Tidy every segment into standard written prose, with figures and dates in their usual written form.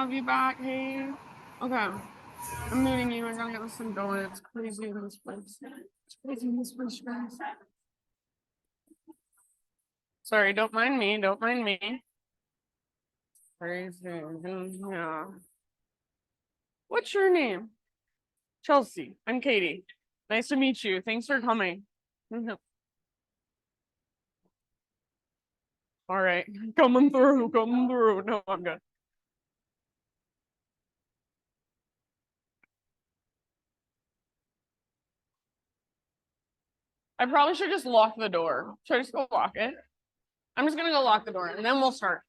have you back. Hey. Okay. I'm muting you. I gotta get this thing going. It's crazy in this place. It's crazy in this place, guys. Sorry, don't mind me. Don't mind me. Crazy. Yeah. What's your name? Chelsea. I'm Katie. Nice to meet you. Thanks for coming. All right. Coming through. Coming through. No, I'm good. I probably should just lock the door. Should I just go lock it? I'm just gonna go lock the door and then we'll start.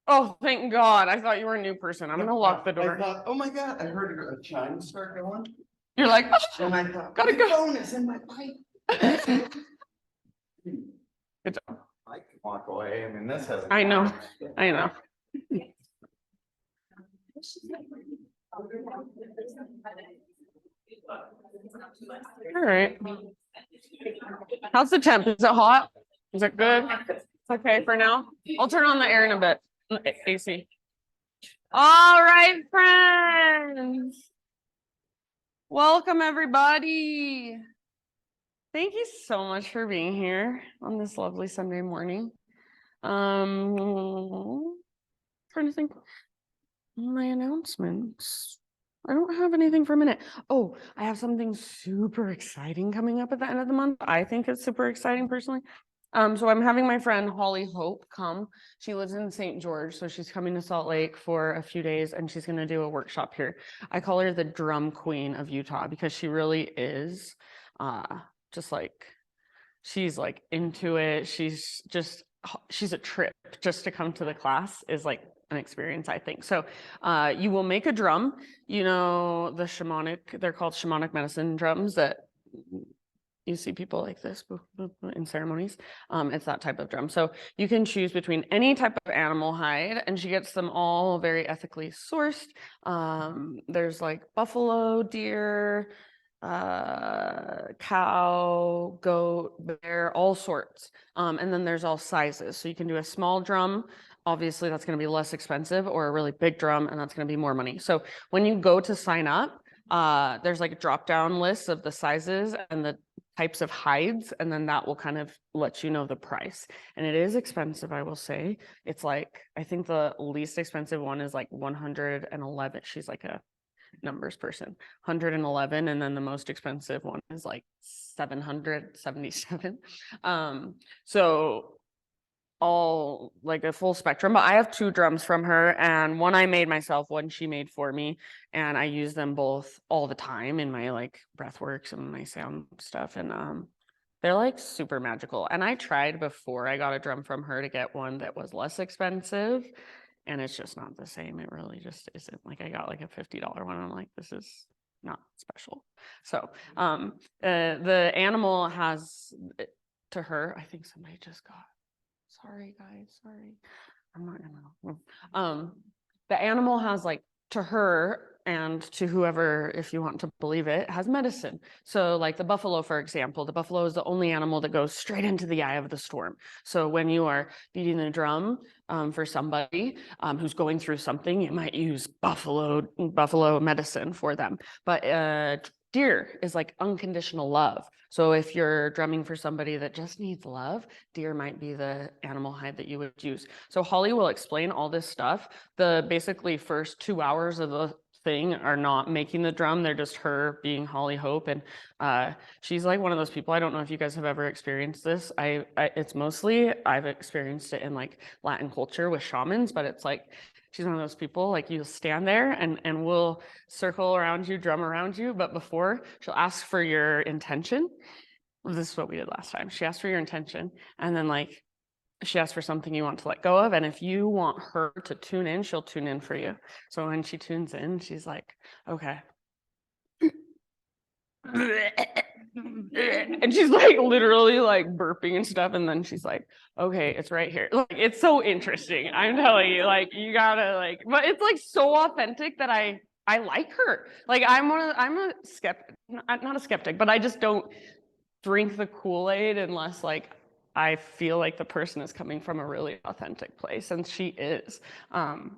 Oh, thank God. I thought you were a new person. I'm gonna lock the door. I thought, oh my God, I heard a chime start going. You're like, oh, and I thought, gotta go. phone is in my pipe. Good job. I can walk away. I mean, this hasn't. I know. I know. All right. How's the temp? Is it hot? Is it good? It's okay for now. I'll turn on the air in a bit. AC. All right, friends. Welcome, everybody. Thank you so much for being here on this lovely Sunday morning. Trying to think my announcements. I don't have anything for a minute. Oh, I have something super exciting coming up at the end of the month. I think it's super exciting personally. So I'm having my friend Holly Hope come. She lives in St. George, so she's coming to Salt Lake for a few days and she's going to do a workshop here. I call her the drum queen of Utah because she really is just like, she's like into it. She's a trip just to come to the class is like an experience, I think. So you will make a drum, you know, they're called shamanic medicine drums that you see people like this in ceremonies. It's that type of drum. So you can choose between any type of animal hide and she gets them all very ethically sourced. There's like buffalo, deer, cow, goat, bear, all sorts. And then there's all sizes. So you can do a small drum. Obviously that's going to be less expensive, or a really big drum, and that's going to be more money. So when you go to sign up, there's like a drop down list of the sizes and the types of hides, and then that will kind of let you know the price. And it is expensive, I will say. It's like, I think the least expensive one is like 111. She's like a numbers person, 111, and then the most expensive one is like 777. So all like a full spectrum, but I have 2 drums from her, and one I made myself, one she made for me, and I use them both all the time in my like breathworks and my sound stuff, and they're like super magical. And I tried before I got a drum from her to get one that was less expensive, and it's just not the same. It really just isn't. Like I got like a $50 one. I'm like, this is not special. So the animal has, to her, I think somebody just got, sorry guys, sorry. I'm not gonna, the animal has like, to her and to whoever, if you want to believe it, has medicine. So like the buffalo, for example, the buffalo is the only animal that goes straight into the eye of the storm. So when you are beating the drum for somebody who's going through something, you might use buffalo medicine for them. But deer is like unconditional love. So if you're drumming for somebody that just needs love, deer might be the animal hide that you would use. So Holly will explain all this stuff. The basically first 2 hours of the thing are not making the drum. They're just her being Holly Hope. And she's like one of those people. I don't know if you guys have ever experienced this. It's mostly, I've experienced it in like Latin culture with shamans, but it's like, she's one of those people, like you stand there and we'll circle around you, drum around you. But before, she'll ask for your intention. This is what we did last time. She asked for your intention, and then like she asked for something you want to let go of. And if you want her to tune in, she'll tune in for you. So when she tunes in, she's like, okay. And she's like literally like burping and stuff, and then she's like, okay, it's right here. Like it's so interesting, I'm telling you. Like you gotta like, but it's like so authentic that I like her. Like I'm a skeptic, not a skeptic, but I just don't drink the Kool-Aid unless like I feel like the person is coming from a really authentic place, and she is,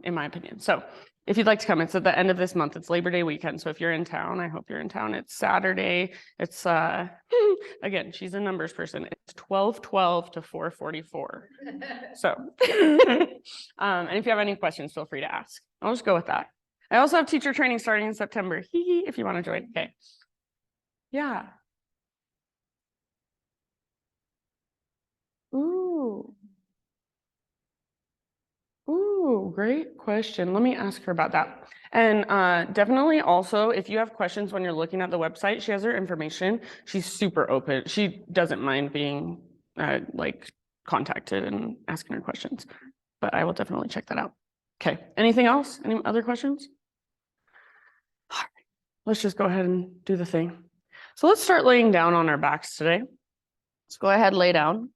in my opinion. So if you'd like to come, it's at the end of this month. It's Labor Day weekend. So if you're in town, I hope you're in town. It's Saturday. It's again, she's a numbers person. It's 12:12 to 4:44. So and if you have any questions, feel free to ask. I'll just go with that. I also have teacher training starting in September. If you want to join. Okay. Yeah. Ooh. Ooh, great question. Let me ask her about that. And definitely also, if you have questions when you're looking at the website, she has her information. She's super open. She doesn't mind being like contacted and asking her questions, but I will definitely check that out. Okay, anything else? Any other questions? All right. Let's just go ahead and do the thing. So let's start laying down on our backs today. Let's go ahead, lay down.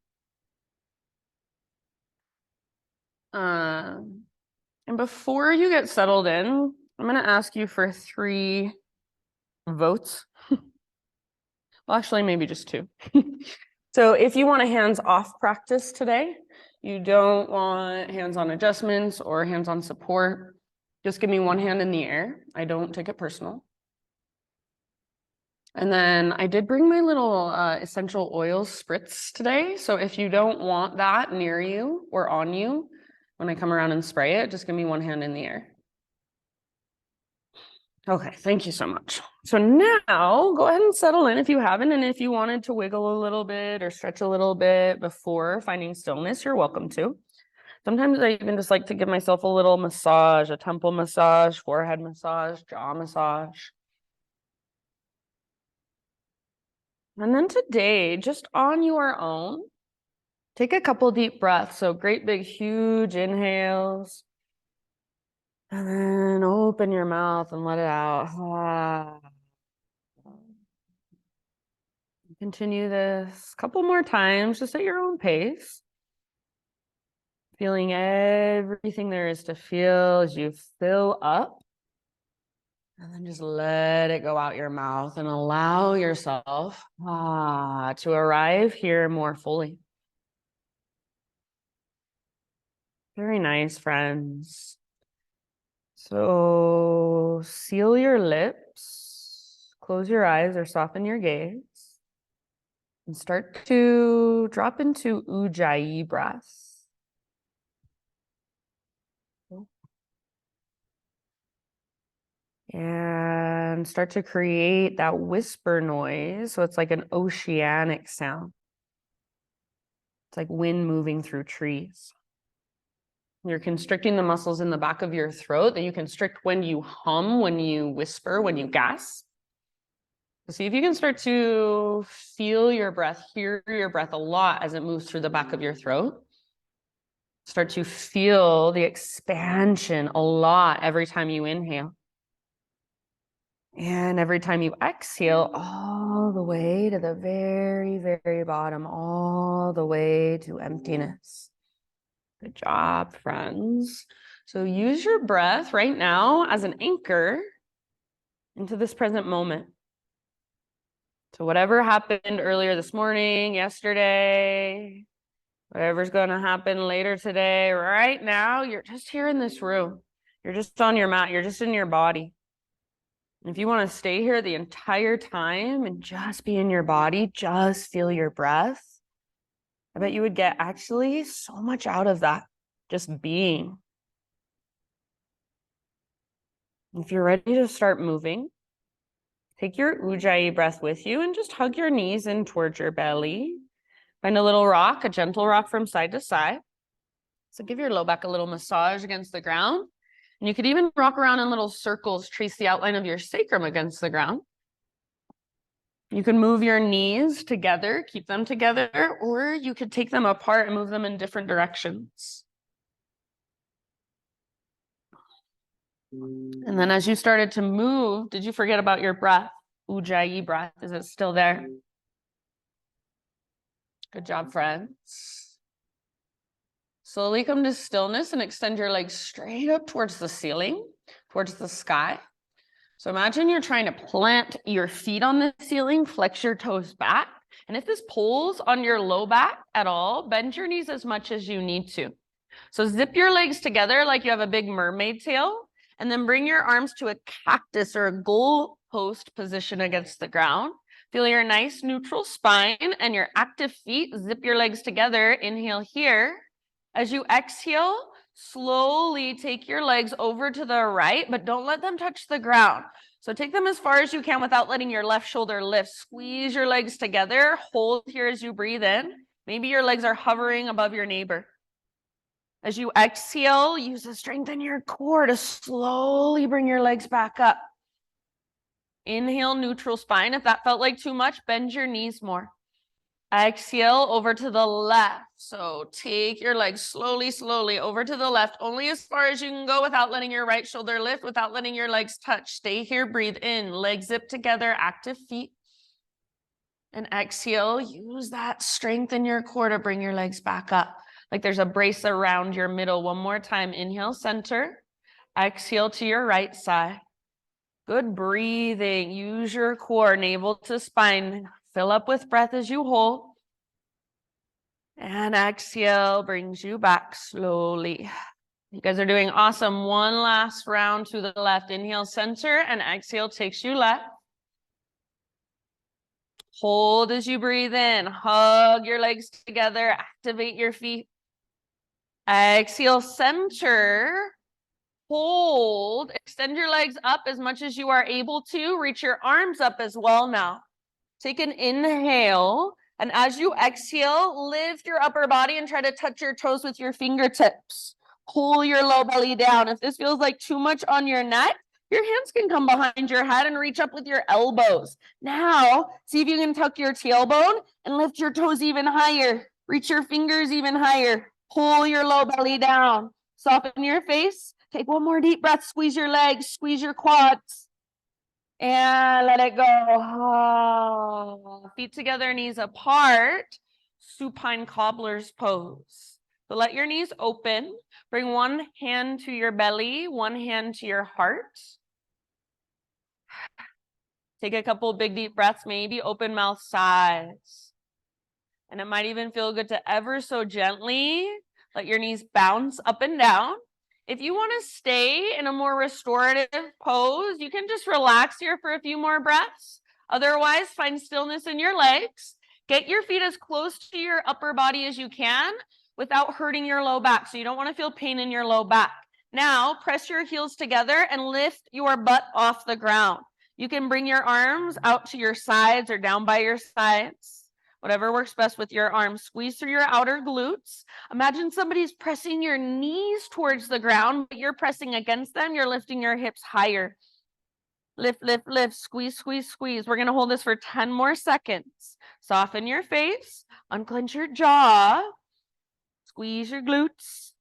And before you get settled in, I'm going to ask you for 3 votes. Well, actually, maybe just 2. So if you want a hands-off practice today, you don't want hands-on adjustments or hands-on support, just give me one hand in the air. I don't take it personal. And then I did bring my little essential oils spritz today. So if you don't want that near you or on you, when I come around and spray it, just give me one hand in the air. Okay, thank you so much. So now go ahead and settle in if you haven't, and if you wanted to wiggle a little bit or stretch a little bit before finding stillness, you're welcome to. Sometimes I even just like to give myself a little massage, a temple massage, forehead massage, jaw massage. And then today, just on your own, take a couple deep breaths. So great big, huge inhales. And then open your mouth and let it out. Continue this a couple more times, just at your own pace. Feeling everything there is to feel as you fill up. And then just let it go out your mouth and allow yourself to arrive here more fully. Very nice, friends. So seal your lips, close your eyes or soften your gaze, and start to drop into ujjayi breath. And start to create that whisper noise. So it's like an oceanic sound. It's like wind moving through trees. You're constricting the muscles in the back of your throat that you constrict when you hum, when you whisper, when you gasp. So see if you can start to feel your breath, hear your breath a lot as it moves through the back of your throat. Start to feel the expansion a lot every time you inhale. And every time you exhale, all the way to the very, very bottom, all the way to emptiness. Good job, friends. So use your breath right now as an anchor into this present moment. So whatever happened earlier this morning, yesterday, whatever's going to happen later today, right now, you're just here in this room. You're just on your mat. You're just in your body. If you want to stay here the entire time and just be in your body, just feel your breath, I bet you would get actually so much out of that, just being. If you're ready to start moving, take your ujjayi breath with you and just hug your knees in towards your belly. Find a little rock, a gentle rock from side to side. So give your low back a little massage against the ground. And you could even rock around in little circles, trace the outline of your sacrum against the ground. You can move your knees together, keep them together, or you could take them apart and move them in different directions. And then as you started to move, did you forget about your breath? Ujjayi breath, is it still there? Good job, friends. Slowly come to stillness and extend your legs straight up towards the ceiling, towards the sky. So imagine you're trying to plant your feet on the ceiling, flex your toes back, And if this pulls on your low back at all, bend your knees as much as you need to. So zip your legs together like you have a big mermaid tail, and then bring your arms to a cactus or a goal post position against the ground. Feel your nice neutral spine and your active feet. Zip your legs together. Inhale here. As you exhale, slowly take your legs over to the right, but don't let them touch the ground. So take them as far as you can without letting your left shoulder lift. Squeeze your legs together. Hold here as you breathe in. Maybe your legs are hovering above your neighbor. As you exhale, use the strength in your core to slowly bring your legs back up. Inhale, neutral spine. If that felt like too much, bend your knees more. Exhale over to the left. So take your legs slowly, slowly over to the left, only as far as you can go without letting your right shoulder lift, without letting your legs touch. Stay here, breathe in, legs zip together, active feet. And exhale, use that strength in your core to bring your legs back up. Like there's a brace around your middle. One more time. Inhale, center. Exhale to your right side. Good breathing. Use your core, navel to spine. Fill up with breath as you hold. And exhale brings you back slowly. You guys are doing awesome. One last round to the left. Inhale, center, and exhale takes you left. Hold as you breathe in. Hug your legs together. Activate your feet. Exhale, center. Hold. Extend your legs up as much as you are able to. Reach your arms up as well now. Take an inhale. And as you exhale, lift your upper body and try to touch your toes with your fingertips. Pull your low belly down. If this feels like too much on your neck, your hands can come behind your head and reach up with your elbows. Now, see if you can tuck your tailbone and lift your toes even higher. Reach your fingers even higher. Pull your low belly down. Soften your face. Take one more deep breath. Squeeze your legs. Squeeze your quads. And let it go. Oh. Feet together, knees apart. Supine cobbler's pose. So let your knees open. Bring one hand to your belly, one hand to your heart. Take a couple big deep breaths, maybe open mouth sighs. And it might even feel good to ever so gently let your knees bounce up and down. If you want to stay in a more restorative pose, you can just relax here for a few more breaths. Otherwise, find stillness in your legs. Get your feet as close to your upper body as you can without hurting your low back. So you don't want to feel pain in your low back. Now, press your heels together and lift your butt off the ground. You can bring your arms out to your sides or down by your sides. Whatever works best with your arms. Squeeze through your outer glutes. Imagine somebody's pressing your knees towards the ground, but you're pressing against them. You're lifting your hips higher. Lift, lift, lift. Squeeze, squeeze, squeeze. We're going to hold this for 10 more seconds. Soften your face. Unclench your jaw. Squeeze your glutes.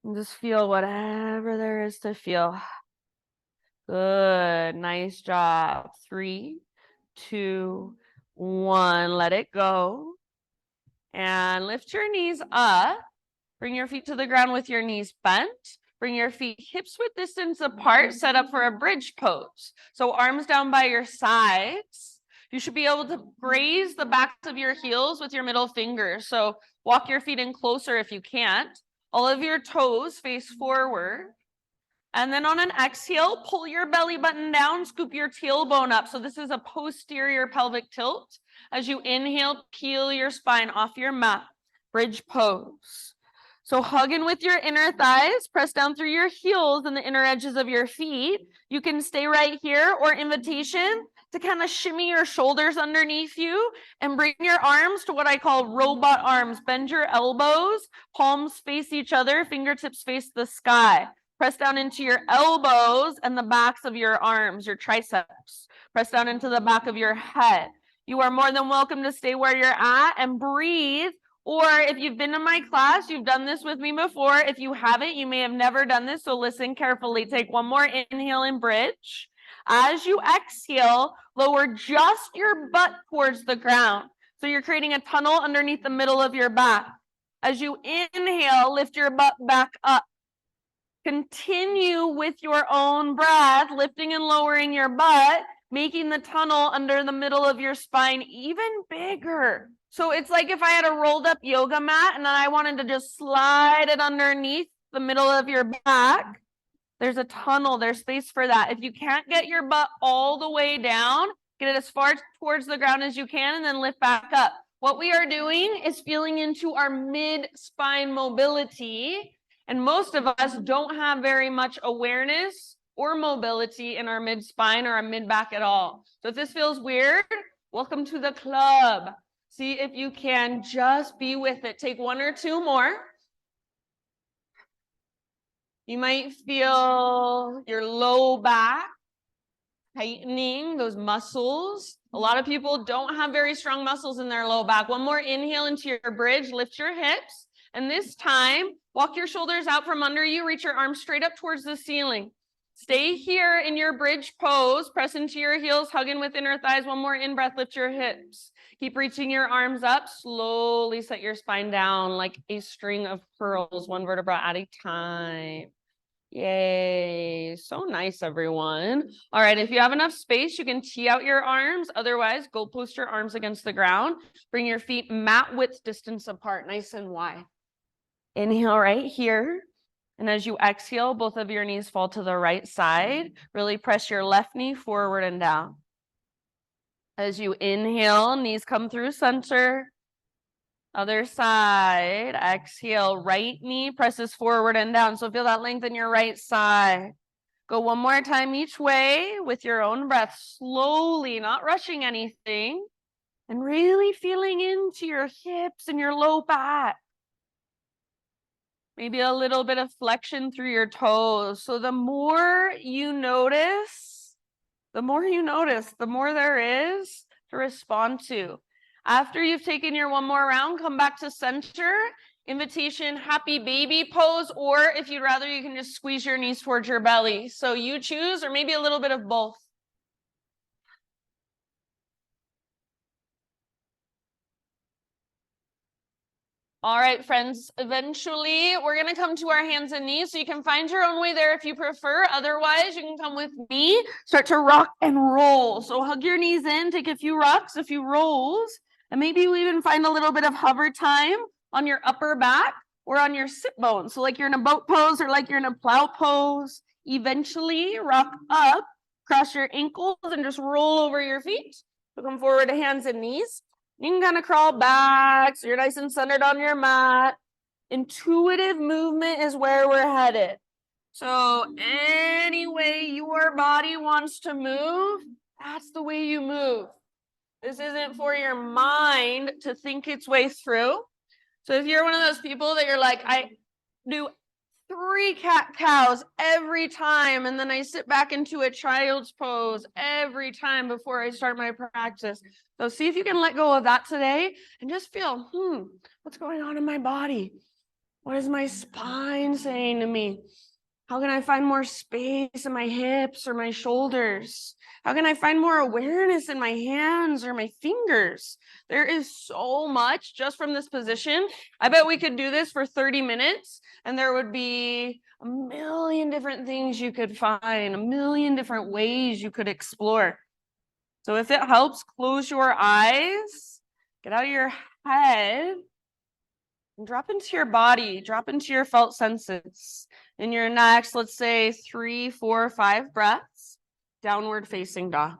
And just feel whatever there is to feel. Good. Nice job. 3, 2, 1. Let it go. And lift your knees up. Bring your feet to the ground with your knees bent. Bring your feet hips width distance apart. Set up for a bridge pose. So arms down by your sides. You should be able to graze the backs of your heels with your middle fingers. So walk your feet in closer if you can't. All of your toes face forward. And then on an exhale, pull your belly button down, scoop your tailbone up. So this is a posterior pelvic tilt. As you inhale, peel your spine off your mat. Bridge pose. So hug in with your inner thighs, press down through your heels and the inner edges of your feet. You can stay right here, or invitation to kind of shimmy your shoulders underneath you and bring your arms to what I call robot arms. Bend your elbows, palms face each other, fingertips face the sky. Press down into your elbows and the backs of your arms, your triceps. Press down into the back of your head. You are more than welcome to stay where you're at and breathe. Or if you've been in my class, you've done this with me before. If you haven't, you may have never done this. So listen carefully. Take one more inhale and bridge. As you exhale, lower just your butt towards the ground. So you're creating a tunnel underneath the middle of your back. As you inhale, lift your butt back up. Continue with your own breath, lifting and lowering your butt. making the tunnel under the middle of your spine even bigger. So it's like if I had a rolled up yoga mat and then I wanted to just slide it underneath the middle of your back. There's a tunnel, there's space for that. If you can't get your butt all the way down, get it as far towards the ground as you can and then lift back up. What we are doing is feeling into our mid-spine mobility. And most of us don't have very much awareness or mobility in our mid-spine or our mid-back at all. So if this feels weird, welcome to the club. See if you can just be with it. Take one or two more. You might feel your low back tightening, those muscles. A lot of people don't have very strong muscles in their low back. One more inhale into your bridge, lift your hips. And this time, walk your shoulders out from under you, reach your arms straight up towards the ceiling. Stay here in your bridge pose, press into your heels, hug in with inner thighs. One more in-breath, lift your hips. Keep reaching your arms up, slowly set your spine down like a string of pearls, one vertebra at a time. Yay, so nice, everyone. All right, if you have enough space, you can tee out your arms. Otherwise, go post your arms against the ground. Bring your feet mat width distance apart, nice and wide. Inhale right here. And as you exhale, both of your knees fall to the right side. Really press your left knee forward and down. As you inhale, knees come through center. Other side, exhale, right knee presses forward and down. So feel that length in your right side. Go one more time each way with your own breath, slowly, not rushing anything, and really feeling into your hips and your low back. Maybe a little bit of flexion through your toes. So the more you notice, the more there is to respond to. After you've taken your one more round, come back to center, invitation, happy baby pose, or if you'd rather, you can just squeeze your knees towards your belly. So you choose, or maybe a little bit of both. All right, friends, eventually we're gonna come to our hands and knees, so you can find your own way there if you prefer. Otherwise, you can come with me, start to rock and roll. So hug your knees in, take a few rocks, a few rolls, and maybe you even find a little bit of hover time on your upper back or on your sit bones. So like you're in a boat pose or like you're in a plow pose. Eventually, rock up, cross your ankles, and just roll over your feet. So come forward to hands and knees. You can kind of crawl back so you're nice and centered on your mat. Intuitive movement is where we're headed. So any way your body wants to move, that's the way you move. This isn't for your mind to think its way through. So if you're one of those people that you're like, I do 3 cat-cows every time, and then I sit back into a child's pose every time before I start my practice. So see if you can let go of that today and just feel, what's going on in my body? What is my spine saying to me? How can I find more space in my hips or my shoulders? How can I find more awareness in my hands or my fingers? There is so much just from this position. I bet we could do this for 30 minutes and there would be a million different things you could find, a million different ways you could explore. So if it helps, close your eyes, get out of your head, and drop into your body, drop into your felt senses. In your next, let's say 3, 4, 5 breaths, downward facing dog.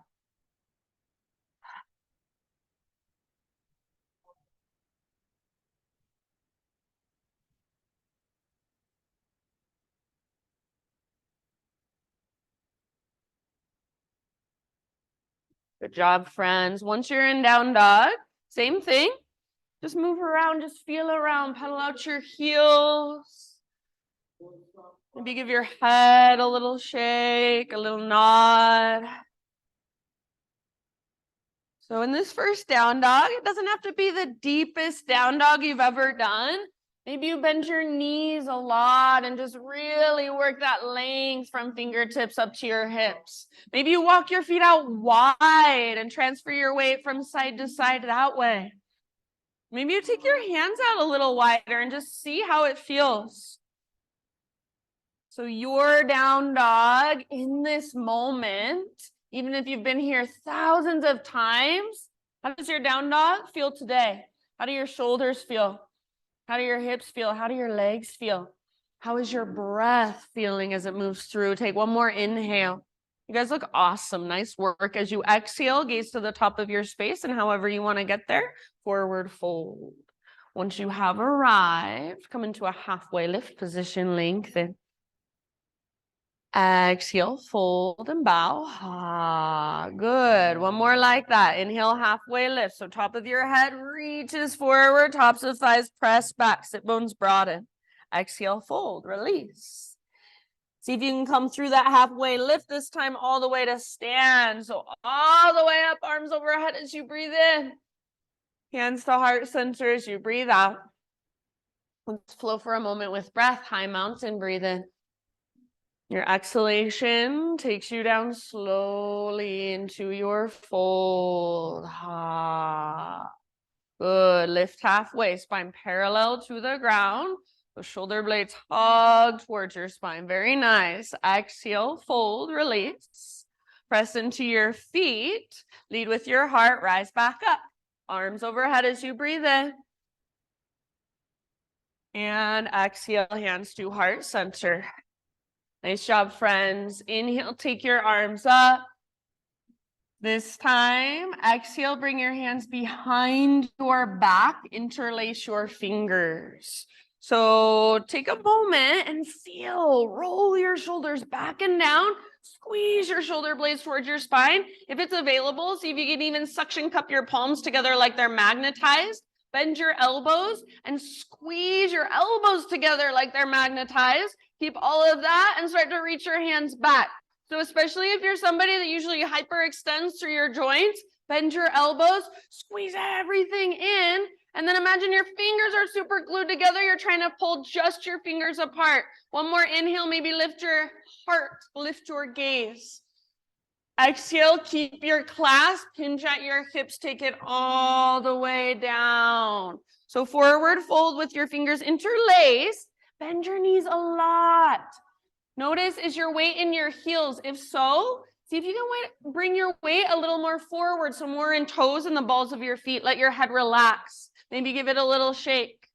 Good job, friends. Once you're in down dog, same thing. Just move around, just feel around, pedal out your heels. Maybe give your head a little shake, a little nod. So in this first down dog, it doesn't have to be the deepest down dog you've ever done. Maybe you bend your knees a lot and just really work that length from fingertips up to your hips. Maybe you walk your feet out wide and transfer your weight from side to side that way. Maybe you take your hands out a little wider and just see how it feels. So your down dog in this moment Even if you've been here thousands of times, how does your down dog feel today? How do your shoulders feel? How do your hips feel? How do your legs feel? How is your breath feeling as it moves through? Take one more inhale. You guys look awesome. Nice work. As you exhale, gaze to the top of your space, and however you want to get there, forward fold. Once you have arrived, come into a halfway lift position, lengthen. Exhale, fold and bow. Ah, good. One more like that. Inhale, halfway lift. So top of your head reaches forward, tops of thighs press back, sit bones broaden. Exhale, fold, release. See if you can come through that halfway lift this time all the way to stand. So all the way up, arms overhead as you breathe in. Hands to heart center as you breathe out. Let's flow for a moment with breath. High mountain, breathe in. Your exhalation takes you down slowly into your fold. Ha. Good. Lift halfway, spine parallel to the ground. The shoulder blades hug towards your spine. Very nice. Exhale, fold, release. Press into your feet. Lead with your heart. Rise back up. Arms overhead as you breathe in. And exhale, hands to heart center. Nice job, friends. Inhale, take your arms up. This time, exhale, bring your hands behind your back, interlace your fingers. So take a moment and feel, roll your shoulders back and down, squeeze your shoulder blades towards your spine. If it's available, see if you can even suction cup your palms together like they're magnetized. Bend your elbows and squeeze your elbows together like they're magnetized. Keep all of that and start to reach your hands back. So especially if you're somebody that usually hyperextends through your joints, bend your elbows, squeeze everything in, and then imagine your fingers are super glued together. You're trying to pull just your fingers apart. One more inhale, maybe lift your heart, lift your gaze. Exhale, keep your clasp, hinge at your hips, take it all the way down. So forward fold with your fingers interlaced, bend your knees a lot. Notice, is your weight in your heels? If so, see if you can bring your weight a little more forward, so more in toes and the balls of your feet. Let your head relax. Maybe give it a little shake.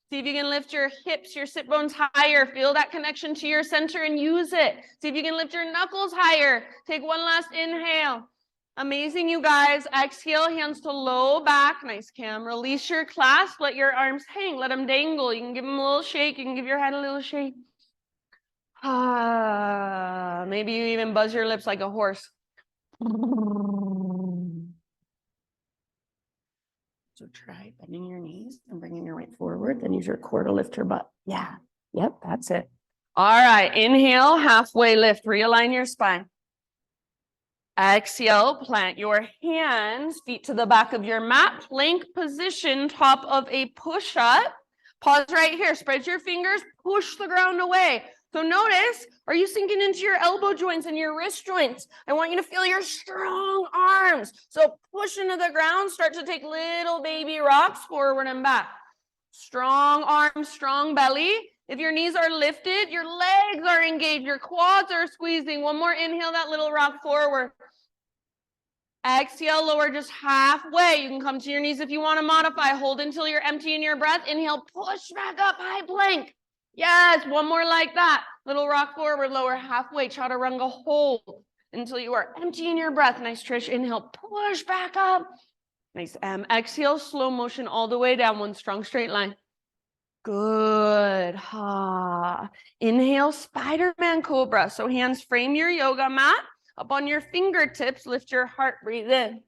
See if you can lift your hips, your sit bones higher. Feel that connection to your center and use it. See if you can lift your knuckles higher. Take one last inhale. Amazing, you guys. Exhale, hands to low back. Nice, Cam. Release your clasp. Let your arms hang. Let them dangle. You can give them a little shake. You can give your head a little shake. Ah, maybe you even buzz your lips like a horse. So try bending your knees and bringing your weight forward. Then use your core to lift your butt. Yeah. Yep, that's it. All right. Inhale, halfway lift. Realign your spine. Exhale, plant your hands, feet to the back of your mat. Plank position, top of a push-up. Pause right here. Spread your fingers. Push the ground away. So notice, are you sinking into your elbow joints and your wrist joints? I want you to feel your strong arms. So push into the ground, start to take little baby rocks forward and back. Strong arms, strong belly. If your knees are lifted, your legs are engaged, your quads are squeezing. One more inhale, that little rock forward. Exhale, lower just halfway. You can come to your knees if you want to modify. Hold until you're emptying your breath. Inhale, push back up, high plank. Yes, one more like that. Little rock forward, lower halfway. Chaturanga, hold until you are emptying your breath. Nice, Trish. Inhale, push back up. Nice, exhale, slow motion all the way down. One strong straight line. Good. Ha. Inhale, Spider-Man Cobra. So hands frame your yoga mat. Up on your fingertips, lift your heart, breathe in.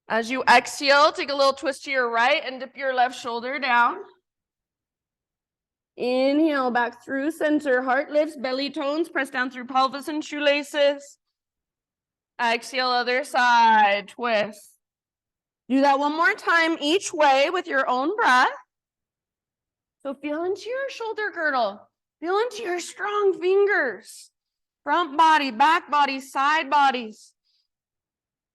As you exhale, take a little twist to your right and dip your left shoulder down. Inhale, back through center, heart lifts, belly tones, press down through pelvis and shoelaces. Exhale, other side, twist. Do that one more time each way with your own breath. So feel into your shoulder girdle. Feel into your strong fingers. Front body, back body, side bodies.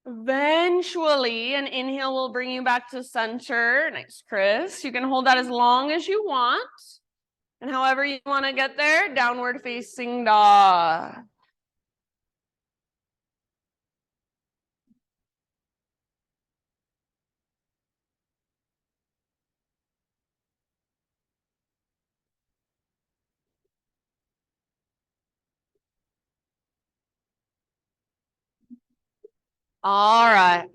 Eventually, an inhale will bring you back to center. Nice, Chris. You can hold that as long as you want. And however you want to get there, downward facing dog. All right.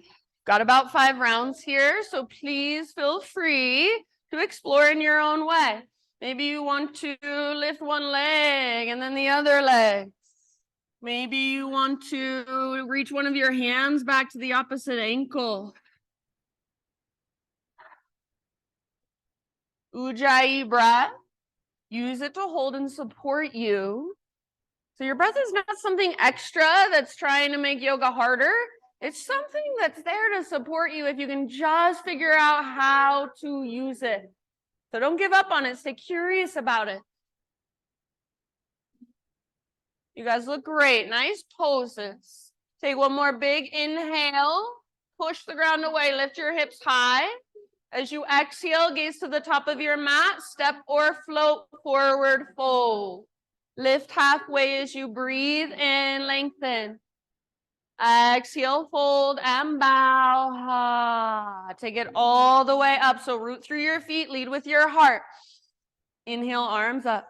Got about 5 rounds here, so please feel free to explore in your own way. Maybe you want to lift one leg and then the other leg. Maybe you want to reach one of your hands back to the opposite ankle. Ujjayi breath. Use it to hold and support you. So your breath is not something extra that's trying to make yoga harder. It's something that's there to support you if you can just figure out how to use it. So don't give up on it. Stay curious about it. You guys look great. Nice poses. Take one more big inhale. Push the ground away. Lift your hips high. As you exhale, gaze to the top of your mat. Step or float forward fold. Lift halfway as you breathe in, lengthen. Exhale, fold and bow. Take it all the way up. So root through your feet, lead with your heart. Inhale, arms up.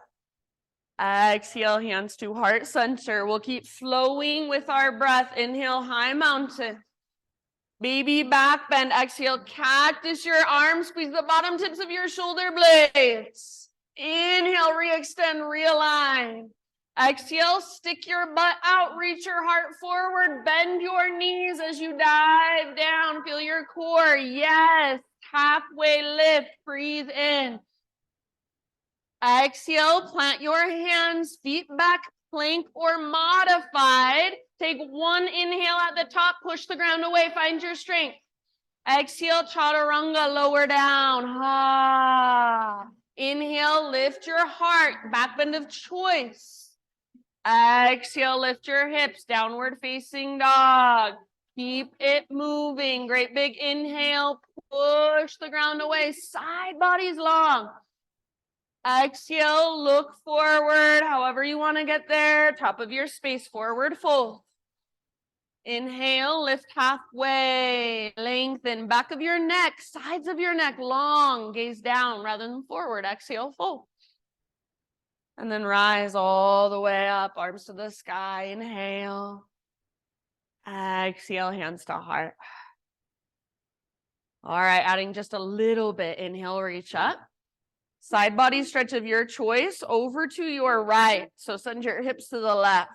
Exhale, hands to heart center. We'll keep flowing with our breath. Inhale, high mountain. Baby back bend. Exhale, cactus your arms. Squeeze the bottom tips of your shoulder blades. Inhale, re-extend, realign. Exhale, stick your butt out, reach your heart forward, bend your knees as you dive down. Feel your core. Yes. Halfway lift. Breathe in. Exhale, plant your hands, feet back, plank or modified. Take one inhale at the top, push the ground away, find your strength. Exhale, chaturanga, lower down. Ha. Inhale, lift your heart, back bend of choice. Exhale, lift your hips, downward facing dog. Keep it moving. Great big inhale, push the ground away, side body's long. Exhale, look forward, however you want to get there. Top of your space, forward fold. Inhale, lift halfway, lengthen, back of your neck, sides of your neck, long, gaze down rather than forward. Exhale, fold. And then rise all the way up, arms to the sky. Inhale. Exhale, hands to heart. All right, adding just a little bit. Inhale, reach up. Side body stretch of your choice over to your right. So send your hips to the left.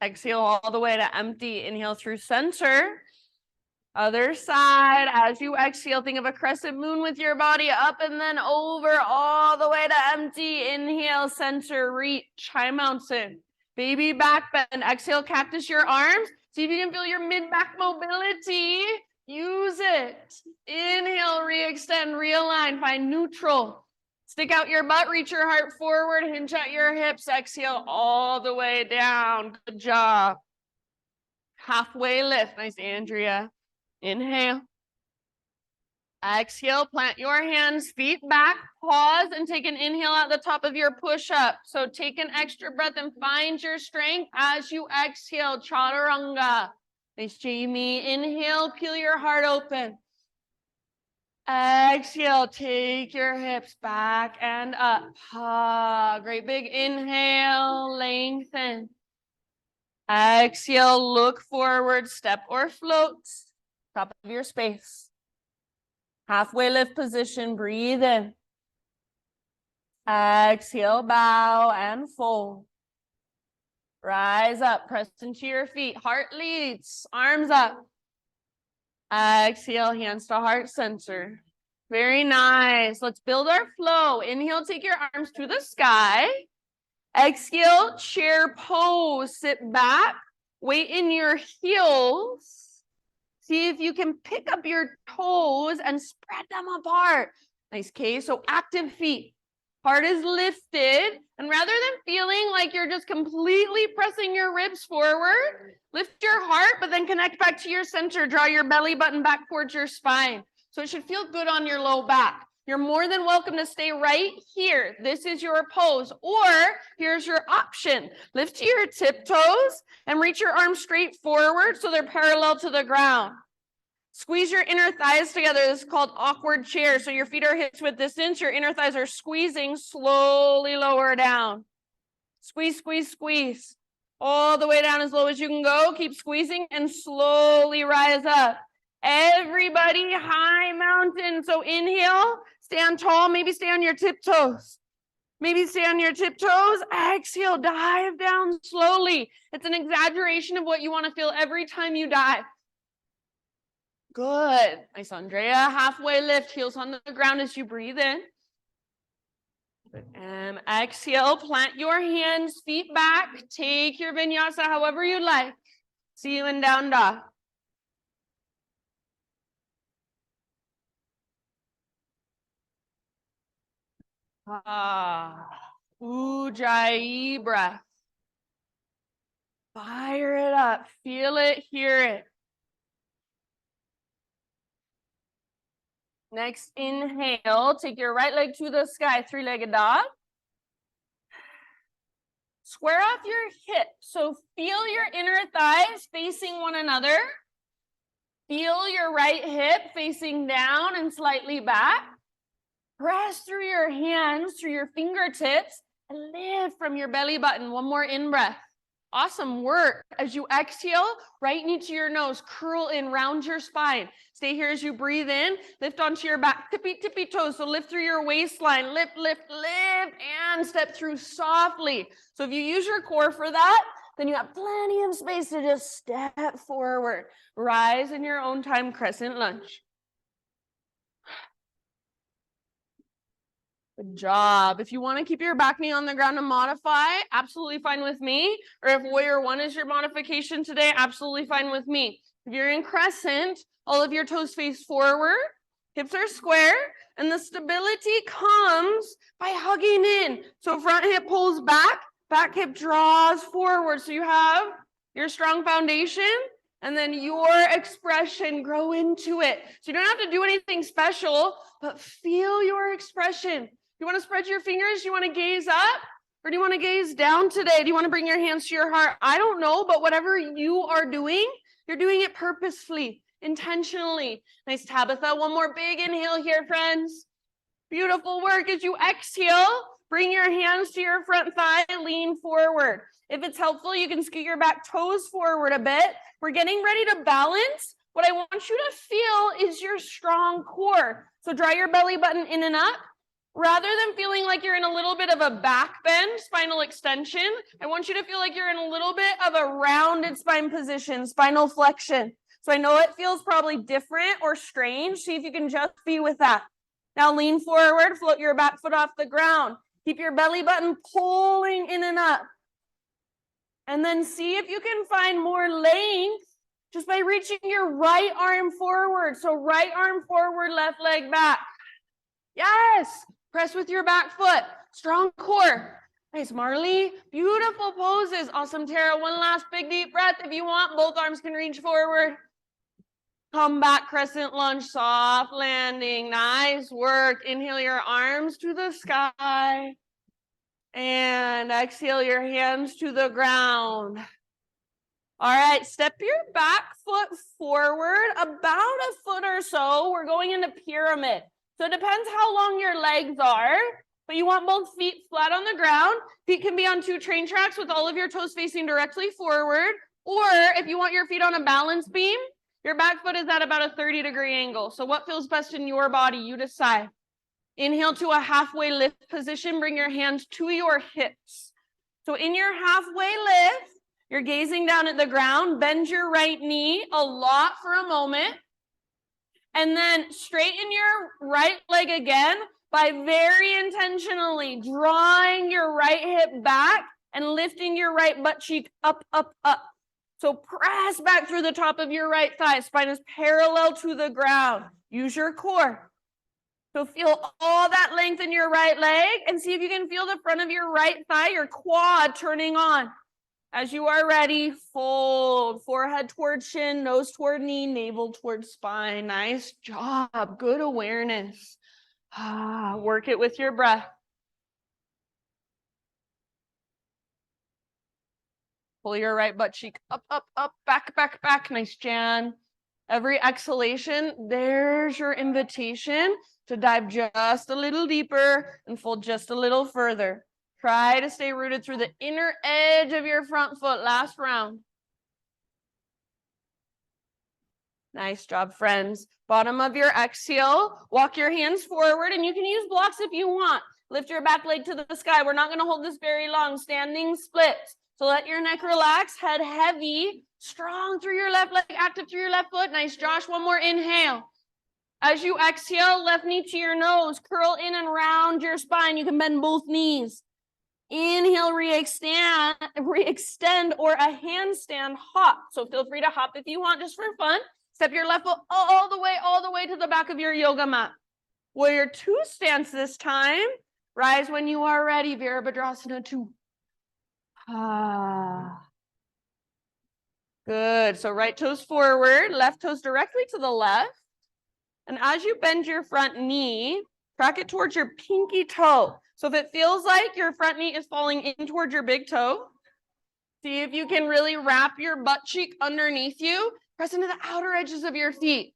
Exhale all the way to empty. Inhale through center. Other side. As you exhale, think of a crescent moon with your body up and then over all the way to empty. Inhale, center, reach, high mountain. Baby back bend. Exhale, cactus your arms. See if you can feel your mid-back mobility. Use it. Inhale, re-extend, realign, find neutral. Stick out your butt, reach your heart forward, hinge at your hips, exhale all the way down. Good job. Halfway lift. Nice, Andrea. Inhale. Exhale, plant your hands, feet back, pause, and take an inhale at the top of your push-up. So take an extra breath and find your strength as you exhale, chaturanga. Nice, Jamie. Inhale, peel your heart open. Exhale, take your hips back and up. Great big inhale, lengthen. Exhale, look forward, step or float. Top of your space. Halfway lift position, breathe in. Exhale, bow and fold. Rise up, press into your feet. Heart leads, arms up. Exhale, hands to heart center. Very nice. Let's build our flow. Inhale, take your arms to the sky. Exhale, chair pose. Sit back. Weight in your heels. See if you can pick up your toes and spread them apart. Nice, Kay. So active feet. Heart is lifted. And rather than feeling like you're just completely pressing your ribs forward, lift your heart, but then connect back to your center. Draw your belly button back towards your spine. So it should feel good on your low back. You're more than welcome to stay right here. This is your pose. Or here's your option. Lift to your tiptoes and reach your arms straight forward so they're parallel to the ground. Squeeze your inner thighs together. This is called awkward chair. So your feet are hips width distance. Your inner thighs are squeezing. Slowly lower down. Squeeze, squeeze, squeeze. All the way down as low as you can go. Keep squeezing and slowly rise up. Everybody, high mountain. So inhale, stand tall, maybe stay on your tiptoes. Maybe stay on your tiptoes. Exhale, dive down slowly. It's an exaggeration of what you want to feel every time you dive. Good. Nice, Andrea. Halfway lift, heels on the ground as you breathe in. And exhale, plant your hands, feet back. Take your vinyasa however you like. See you in down dog. Ujjayi breath. Fire it up. Feel it, hear it. Next inhale, take your right leg to the sky, three-legged dog. Square off your hips. So feel your inner thighs facing one another. Feel your right hip facing down and slightly back. Press through your hands, through your fingertips, and lift from your belly button. One more in-breath. Awesome work. As you exhale, right knee to your nose, curl in, round your spine. Stay here as you breathe in, lift onto your back, tippy toes. So lift through your waistline, lift, and step through softly. So if you use your core for that, then you have plenty of space to just step forward. Rise in your own time, crescent lunge. Good job. If you want to keep your back knee on the ground and modify, absolutely fine with me. Or if warrior one is your modification today, absolutely fine with me. If you're in crescent, all of your toes face forward, hips are square, and the stability comes by hugging in. So front hip pulls back hip draws forward. So you have your strong foundation, and then your expression, grow into it. So you don't have to do anything special, but feel your expression. You want to spread your fingers? You want to gaze up? Or do you want to gaze down today? Do you want to bring your hands to your heart? I don't know, but whatever you are doing, you're doing it purposefully, intentionally. Nice, Tabitha. One more big inhale here, friends. Beautiful work. As you exhale, bring your hands to your front thigh, lean forward. If it's helpful, you can scoot your back toes forward a bit. We're getting ready to balance. What I want you to feel is your strong core. So draw your belly button in and up. Rather than feeling like you're in a little bit of a back bend, spinal extension, I want you to feel like you're in a little bit of a rounded spine position, spinal flexion. So I know it feels probably different or strange. See if you can just be with that. Now lean forward, float your back foot off the ground. Keep your belly button pulling in and up. And then see if you can find more length just by reaching your right arm forward. So right arm forward, left leg back. Yes. Press with your back foot. Strong core. Nice, Marley. Beautiful poses. Awesome, Tara. One last big deep breath. If you want, both arms can reach forward. Come back, crescent lunge, soft landing. Nice work. Inhale your arms to the sky. And exhale your hands to the ground. All right, step your back foot forward about a foot or so. We're going into pyramid. So it depends how long your legs are, but you want both feet flat on the ground. Feet can be on 2 train tracks with all of your toes facing directly forward. Or if you want your feet on a balance beam, your back foot is at about a 30-degree angle. So what feels best in your body, you decide. Inhale to a halfway lift position. Bring your hands to your hips. So in your halfway lift, you're gazing down at the ground. Bend your right knee a lot for a moment. And then straighten your right leg again by very intentionally drawing your right hip back and lifting your right butt cheek up, up, up. So press back through the top of your right thigh. Spine is parallel to the ground. Use your core. So feel all that length in your right leg and see if you can feel the front of your right thigh, your quad turning on. As you are ready, fold, forehead toward chin, nose toward knee, navel toward spine. Nice job, good awareness. Work it with your breath. Pull your right butt cheek up, up, up, back, back, back. Nice, Jan. Every exhalation, there's your invitation to dive just a little deeper and fold just a little further. Try to stay rooted through the inner edge of your front foot. Last round. Nice job, friends. Bottom of your exhale, walk your hands forward, and you can use blocks if you want. Lift your back leg to the sky. We're not going to hold this very long. Standing splits. So let your neck relax, head heavy, strong through your left leg, active through your left foot. Nice, Josh. One more inhale. As you exhale, left knee to your nose, curl in and round your spine. You can bend both knees. Inhale, re-extend or a handstand hop. So feel free to hop if you want, just for fun. Step your left foot all the way to the back of your yoga mat. Warrior 2 stance this time. Rise when you are ready, Virabhadrasana 2. Good. So right toes forward, left toes directly to the left. And as you bend your front knee, track it towards your pinky toe. So if it feels like your front knee is falling in towards your big toe, see if you can really wrap your butt cheek underneath you. Press into the outer edges of your feet.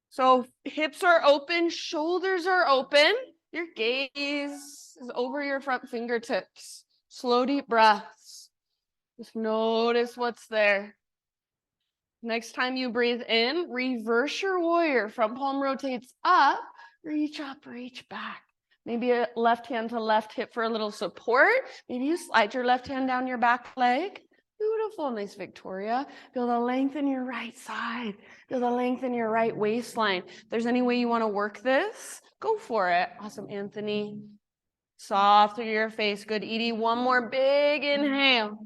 So hips are open, shoulders are open. Your gaze is over your front fingertips. Slow, deep breaths. Just notice what's there. Next time you breathe in, reverse your warrior. Front palm rotates up, reach back. Maybe a left hand to left hip for a little support. Maybe you slide your left hand down your back leg. Beautiful, nice, Victoria. Feel the length in your right side. Feel the length in your right waistline. If there's any way you want to work this, go for it. Awesome, Anthony. Soft through your face. Good, Edie. One more big inhale.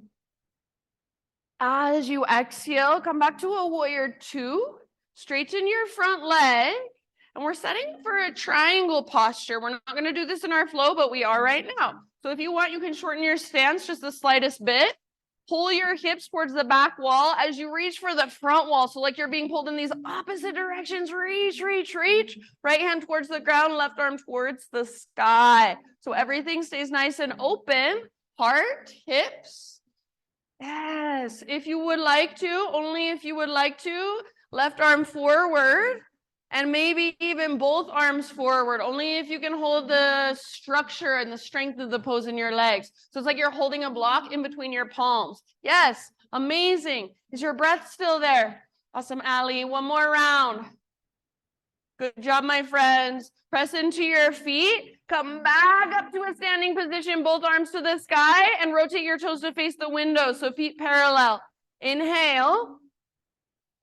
As you exhale, come back to a warrior 2. Straighten your front leg. And we're setting for a triangle posture. We're not going to do this in our flow, but we are right now. So if you want, you can shorten your stance just the slightest bit. Pull your hips towards the back wall as you reach for the front wall. So like you're being pulled in these opposite directions. Reach. Right hand towards the ground, left arm towards the sky. So everything stays nice and open. Heart, hips. Yes. If you would like to, only if you would like to, left arm forward. And maybe even both arms forward, only if you can hold the structure and the strength of the pose in your legs. So it's like you're holding a block in between your palms. Yes, amazing. Is your breath still there? Awesome, Allie. One more round. Good job, my friends. Press into your feet. Come back up to a standing position, both arms to the sky, and rotate your toes to face the window. So feet parallel. Inhale.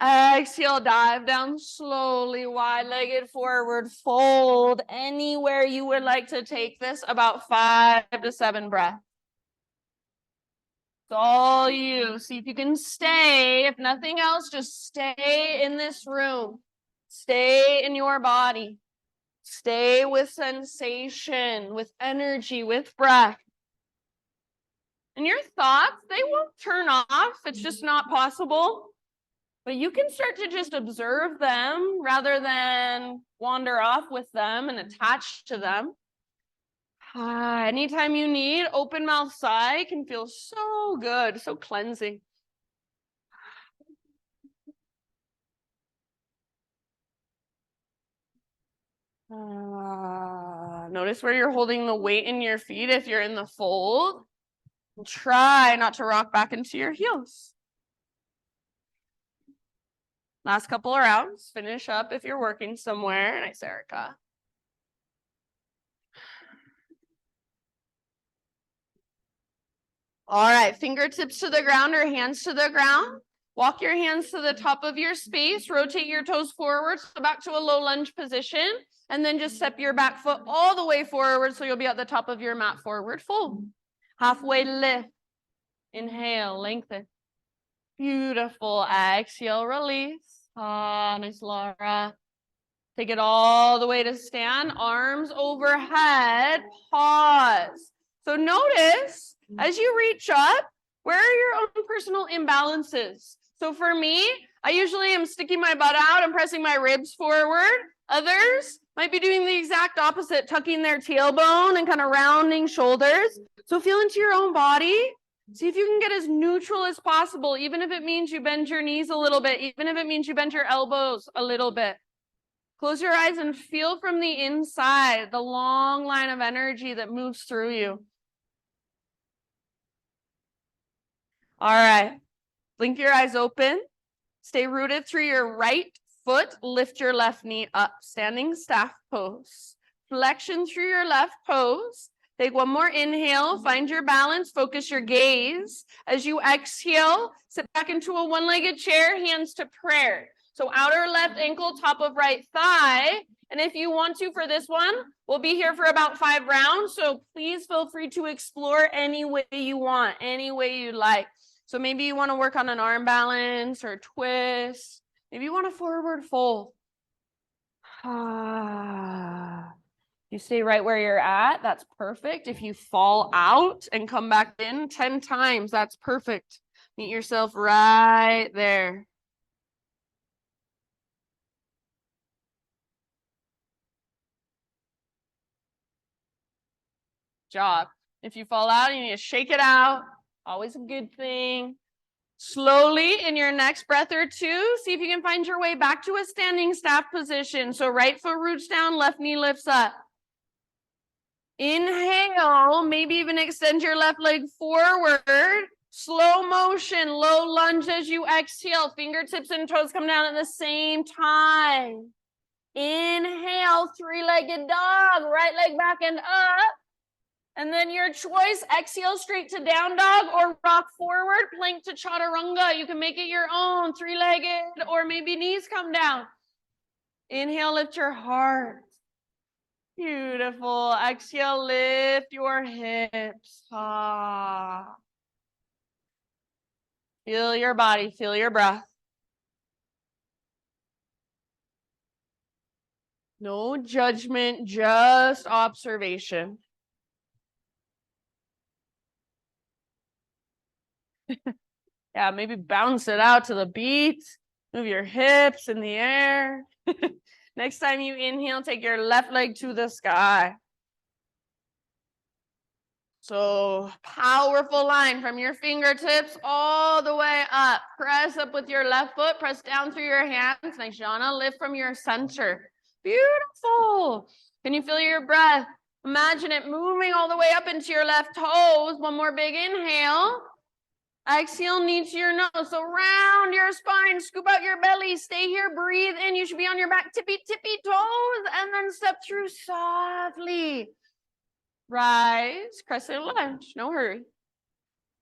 Exhale, dive down slowly, wide-legged forward, fold anywhere you would like to take this, about 5 to 7 breaths. It's all you. See if you can stay. If nothing else, just stay in this room. Stay in your body. Stay with sensation, with energy, with breath. And your thoughts, they won't turn off. It's just not possible. But you can start to just observe them rather than wander off with them and attach to them. Anytime you need, open mouth sigh can feel so good, so cleansing. Notice where you're holding the weight in your feet if you're in the fold. Try not to rock back into your heels. Last couple of rounds. Finish up if you're working somewhere. Nice, Erica. All right, fingertips to the ground or hands to the ground. Walk your hands to the top of your space. Rotate your toes forward, so back to a low lunge position. And then just step your back foot all the way forward so you'll be at the top of your mat, forward fold. Halfway lift. Inhale, lengthen. Beautiful. Exhale, release. Nice, Laura. Take it all the way to stand. Arms overhead. Pause. So notice as you reach up, where are your own personal imbalances? So for me, I usually am sticking my butt out and pressing my ribs forward. Others might be doing the exact opposite, tucking their tailbone and kind of rounding shoulders. So feel into your own body. See if you can get as neutral as possible, even if it means you bend your knees a little bit, even if it means you bend your elbows a little bit. Close your eyes and feel from the inside the long line of energy that moves through you. All right. Blink your eyes open. Stay rooted through your right foot. Lift your left knee up. Standing staff pose. Flexion through your left pose. Take one more inhale. Find your balance. Focus your gaze. As you exhale, sit back into a one-legged chair, hands to prayer. So outer left ankle, top of right thigh. And if you want to for this one, we'll be here for about 5 rounds. So please feel free to explore any way you want, any way you like. So maybe you want to work on an arm balance or twist. Maybe you want a forward fold. You stay right where you're at. That's perfect. If you fall out and come back in 10 times, that's perfect. Meet yourself right there. Job. If you fall out, you need to shake it out. Always a good thing. Slowly, in your next breath or two, see if you can find your way back to a standing staff position. So right foot roots down, left knee lifts up. Inhale, maybe even extend your left leg forward. Slow motion, low lunge as you exhale. Fingertips and toes come down at the same time. Inhale, three-legged dog, right leg back and up. And then your choice, exhale straight to down dog or rock forward, plank to chaturanga. You can make it your own, three-legged, or maybe knees come down. Inhale, lift your heart. Beautiful. Exhale, lift your hips. Ah. Feel your body, feel your breath. No judgment, just observation. Yeah, maybe bounce it out to the beat. Move your hips in the air. Next time you inhale, take your left leg to the sky. So powerful line from your fingertips all the way up. Press up with your left foot. Press down through your hands. Nice, Jana. Lift from your center. Beautiful. Can you feel your breath? Imagine it moving all the way up into your left toes. One more big inhale. Exhale, knee to your nose. So round your spine, scoop out your belly, stay here, breathe in. You should be on your back, tippy toes, and then step through softly. Rise, crescent lunge, no hurry.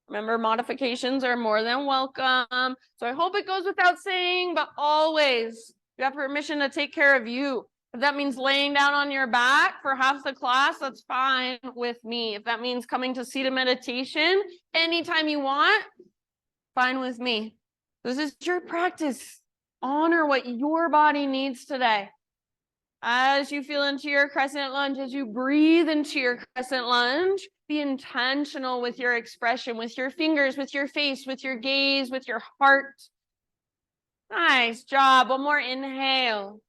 Remember, modifications are more than welcome. So I hope it goes without saying, but always you have permission to take care of you. If that means laying down on your back for half the class, that's fine with me. If that means coming to seated meditation anytime you want, fine with me. This is your practice. Honor what your body needs today. As you feel into your crescent lunge, as you breathe into your crescent lunge, be intentional with your expression, with your fingers, with your face, with your gaze, with your heart. Nice job. One more inhale.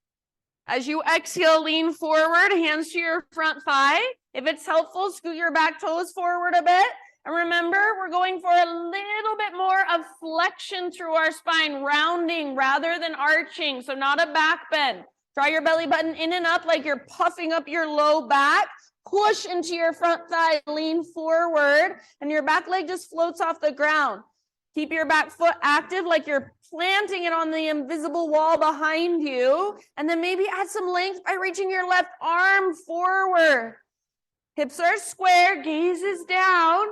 As you exhale, lean forward, hands to your front thigh. If it's helpful, scoot your back toes forward a bit. And remember, we're going for a little bit more of flexion through our spine, rounding rather than arching. So not a back bend. Draw your belly button in and up like you're puffing up your low back. Push into your front thigh, lean forward, and your back leg just floats off the ground. Keep your back foot active like you're planting it on the invisible wall behind you. And then maybe add some length by reaching your left arm forward. Hips are square, gaze is down.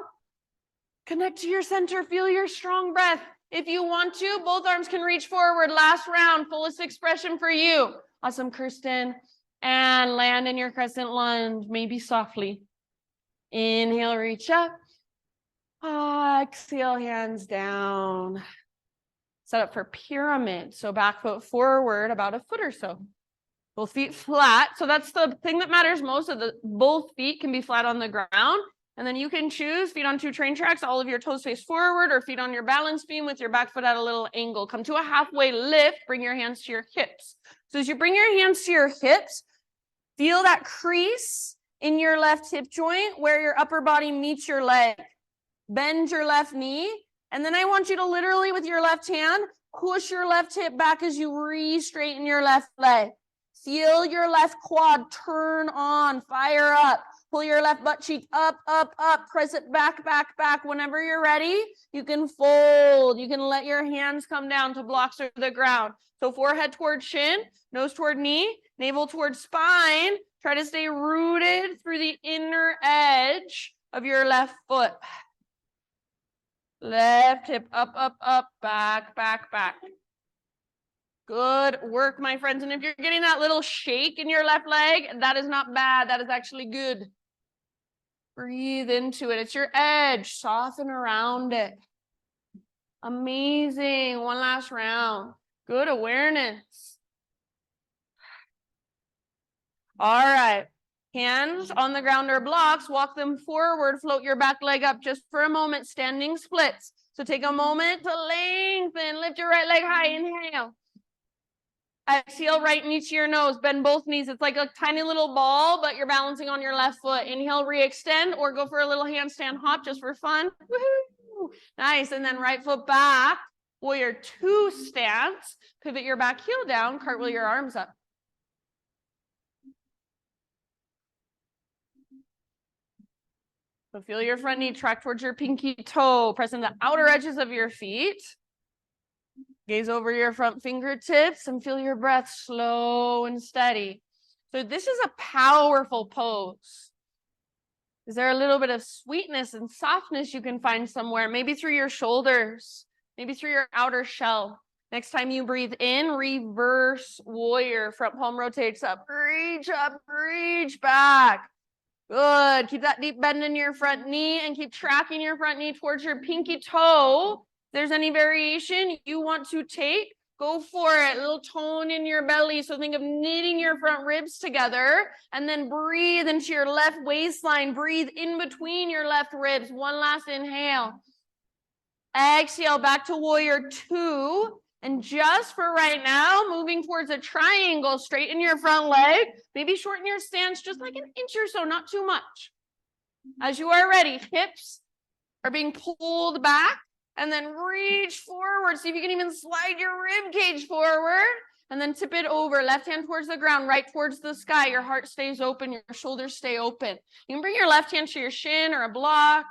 Connect to your center, feel your strong breath. If you want to, both arms can reach forward. Last round, fullest expression for you. Awesome, Kirsten. And land in your crescent lunge, maybe softly. Inhale, reach up. Exhale, hands down. Set up for pyramid. So back foot forward about a foot or so. Both feet flat. So that's the thing that matters most. Both feet can be flat on the ground. And then you can choose feet on 2 train tracks, all of your toes face forward, or feet on your balance beam with your back foot at a little angle. Come to a halfway lift, bring your hands to your hips. So as you bring your hands to your hips, feel that crease in your left hip joint where your upper body meets your leg. Bend your left knee. And then I want you to literally, with your left hand, push your left hip back as you re-straighten your left leg. Feel your left quad turn on, fire up. Pull your left butt cheek up, up, up. Press it back, back, back. Whenever you're ready, you can fold. You can let your hands come down to blocks to the ground. So forehead towards shin, nose toward knee, navel towards spine. Try to stay rooted through the inner edge of your left foot. Left hip up, up, up, back, back, back. Good work, my friends. And if you're getting that little shake in your left leg, that is not bad. That is actually good. Breathe into it. It's your edge. Soften around it. Amazing. One last round. Good awareness. All right. Hands on the ground or blocks. Walk them forward. Float your back leg up just for a moment. Standing splits. So take a moment to lengthen. Lift your right leg high. Inhale. Exhale, right knee to your nose. Bend both knees. It's like a tiny little ball, but you're balancing on your left foot. Inhale, re-extend, or go for a little handstand hop just for fun. Woohoo! Nice. And then right foot back. Warrior two stance. Pivot your back heel down. Cartwheel your arms up. So feel your front knee track towards your pinky toe. Press in the outer edges of your feet. Gaze over your front fingertips and feel your breath slow and steady. So this is a powerful pose. Is there a little bit of sweetness and softness you can find somewhere? Maybe through your shoulders, maybe through your outer shell. Next time you breathe in, reverse warrior. Front palm rotates up, reach back. Good. Keep that deep bend in your front knee and keep tracking your front knee towards your pinky toe. If there's any variation you want to take, go for it. A little tone in your belly. So think of knitting your front ribs together and then breathe into your left waistline. Breathe in between your left ribs. One last inhale. Exhale back to warrior two. And just for right now, moving towards a triangle, straighten your front leg. Maybe shorten your stance just like an inch or so, not too much. As you are ready, hips are being pulled back and then reach forward. See if you can even slide your rib cage forward and then tip it over. Left hand towards the ground, right towards the sky. Your heart stays open, your shoulders stay open. You can bring your left hand to your shin or a block.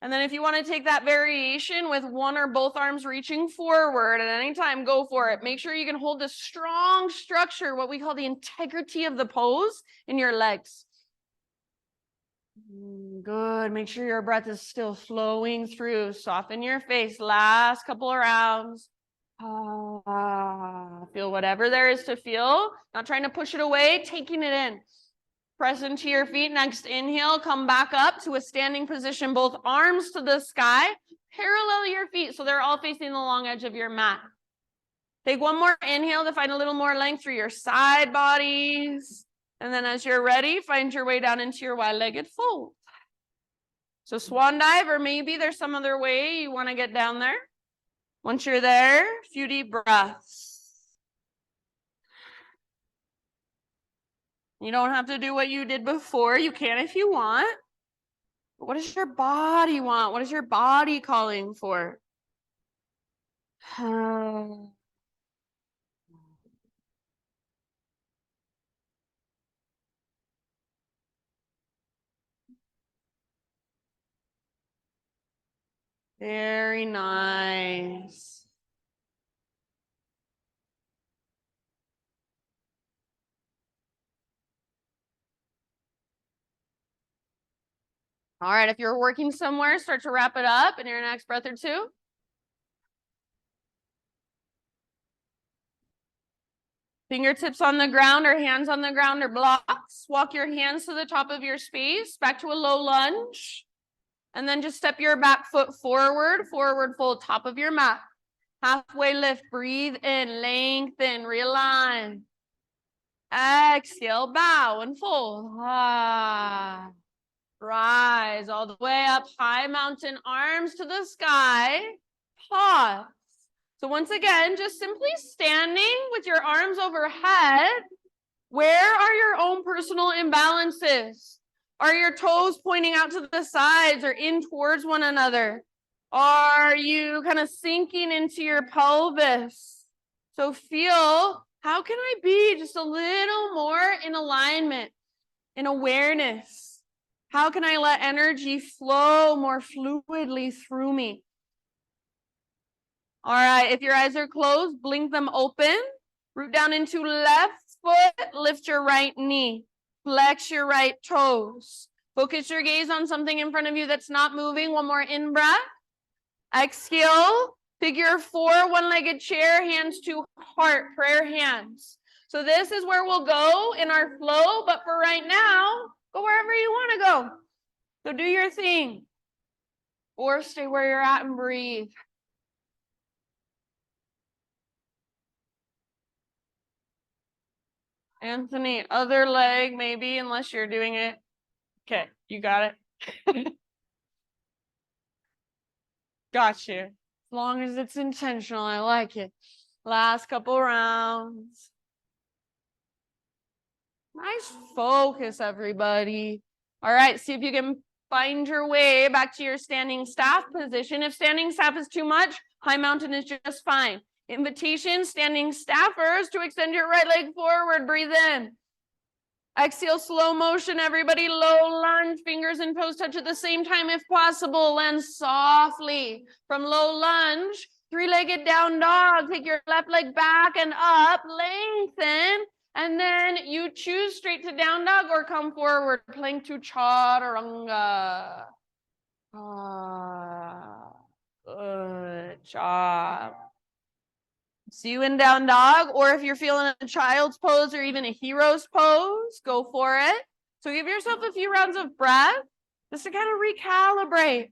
And then if you want to take that variation with one or both arms reaching forward at any time, go for it. Make sure you can hold the strong structure, what we call the integrity of the pose in your legs. Good. Make sure your breath is still flowing through. Soften your face. Last couple of rounds. Feel whatever there is to feel. Not trying to push it away, taking it in. Press into your feet. Next inhale, come back up to a standing position, both arms to the sky. Parallel your feet so they're all facing the long edge of your mat. Take one more inhale to find a little more length through your side bodies. And then as you're ready, find your way down into your wide-legged fold. So swan dive, or maybe there's some other way you want to get down there. Once you're there, a few deep breaths. You don't have to do what you did before. You can if you want. But what does your body want? What is your body calling for? Very nice. All right, if you're working somewhere, start to wrap it up in your next breath or two. Fingertips on the ground or hands on the ground or blocks. Walk your hands to the top of your space, back to a low lunge. And then just step your back foot forward, forward fold, top of your mat. Halfway lift, breathe in, lengthen, realign. Exhale, bow and fold. Rise all the way up, high mountain, arms to the sky. Pause. So once again, just simply standing with your arms overhead. Where are your own personal imbalances? Are your toes pointing out to the sides or in towards one another? Are you kind of sinking into your pelvis? So feel, how can I be just a little more in alignment? in awareness. How can I let energy flow more fluidly through me? All right, if your eyes are closed, blink them open. Root down into left foot, lift your right knee. Flex your right toes. Focus your gaze on something in front of you that's not moving. One more in-breath. Exhale, figure 4, one-legged chair, hands to heart, prayer hands. So this is where we'll go in our flow, but for right now, go wherever you want to go. So do your thing. Or stay where you're at and breathe. Anthony, other leg maybe, unless you're doing it. Okay, you got it. Got you. As long as it's intentional, I like it. Last couple rounds. Nice focus, everybody. All right, see if you can find your way back to your standing staff position. If standing staff is too much, high mountain is just fine. Invitation, standing staffers, to extend your right leg forward. Breathe in. Exhale, slow motion, everybody. Low lunge, fingers and toes touch at the same time if possible. Land softly. From low lunge, three-legged down dog. Take your left leg back and up. Lengthen. And then you choose straight to down dog or come forward. Plank to chaturanga. Good job. See you in down dog, or if you're feeling a child's pose or even a hero's pose, go for it. So give yourself a few rounds of breath just to kind of recalibrate,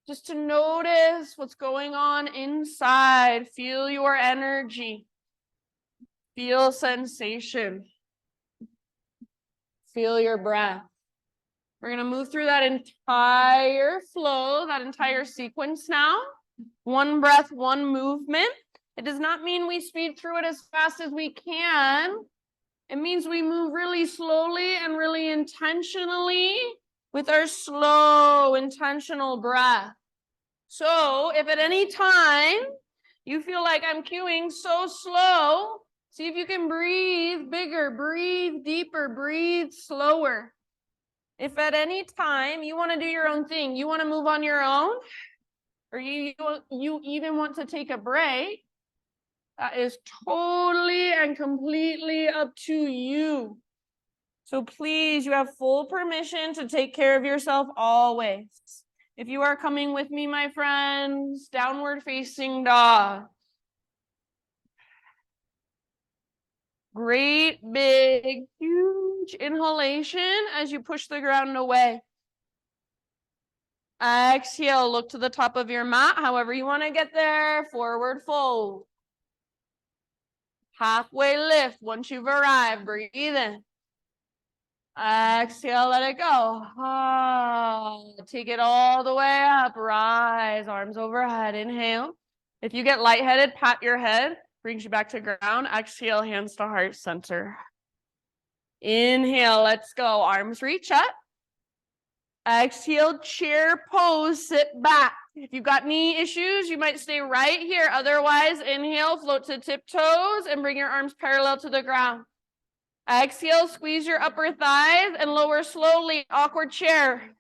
just to notice what's going on inside. Feel your energy. Feel sensation. Feel your breath. We're going to move through that entire flow, that entire sequence now. One breath, one movement. It does not mean we speed through it as fast as we can. It means we move really slowly and really intentionally with our slow, intentional breath. So if at any time you feel like I'm cueing so slow, see if you can breathe bigger, breathe deeper, breathe slower. If at any time you want to do your own thing, you want to move on your own, or you even want to take a break, that is totally and completely up to you. So please, you have full permission to take care of yourself always. If you are coming with me, my friends, downward facing dog. Great, big, huge inhalation as you push the ground away. Exhale, look to the top of your mat, however you want to get there. Forward fold. Halfway lift. Once you've arrived, breathe in. Exhale, let it go. Take it all the way up. Rise, arms overhead. Inhale. If you get lightheaded, pat your head. Brings you back to ground. Exhale, hands to heart center. Inhale, let's go. Arms reach up. Exhale, chair pose, sit back. If you've got knee issues, you might stay right here. Otherwise, inhale, float to tiptoes and bring your arms parallel to the ground. Exhale, squeeze your upper thighs and lower slowly, awkward chair.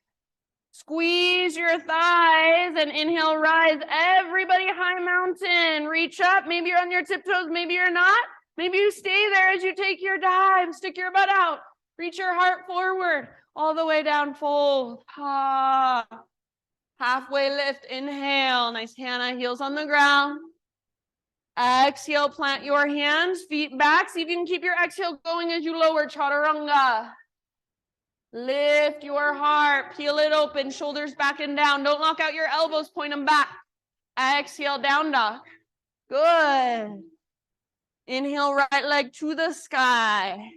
Squeeze your thighs and inhale, rise. Everybody, high mountain, reach up. Maybe you're on your tiptoes, maybe you're not. Maybe you stay there as you take your dive. Stick your butt out. Reach your heart forward. All the way down, fold. Halfway lift, inhale. Nice Hannah, heels on the ground. Exhale, plant your hands, feet back. See if you can keep your exhale going as you lower, chaturanga. Lift your heart, peel it open, shoulders back and down. Don't lock out your elbows, point them back. Exhale, down dog. Good. Inhale, right leg to the sky.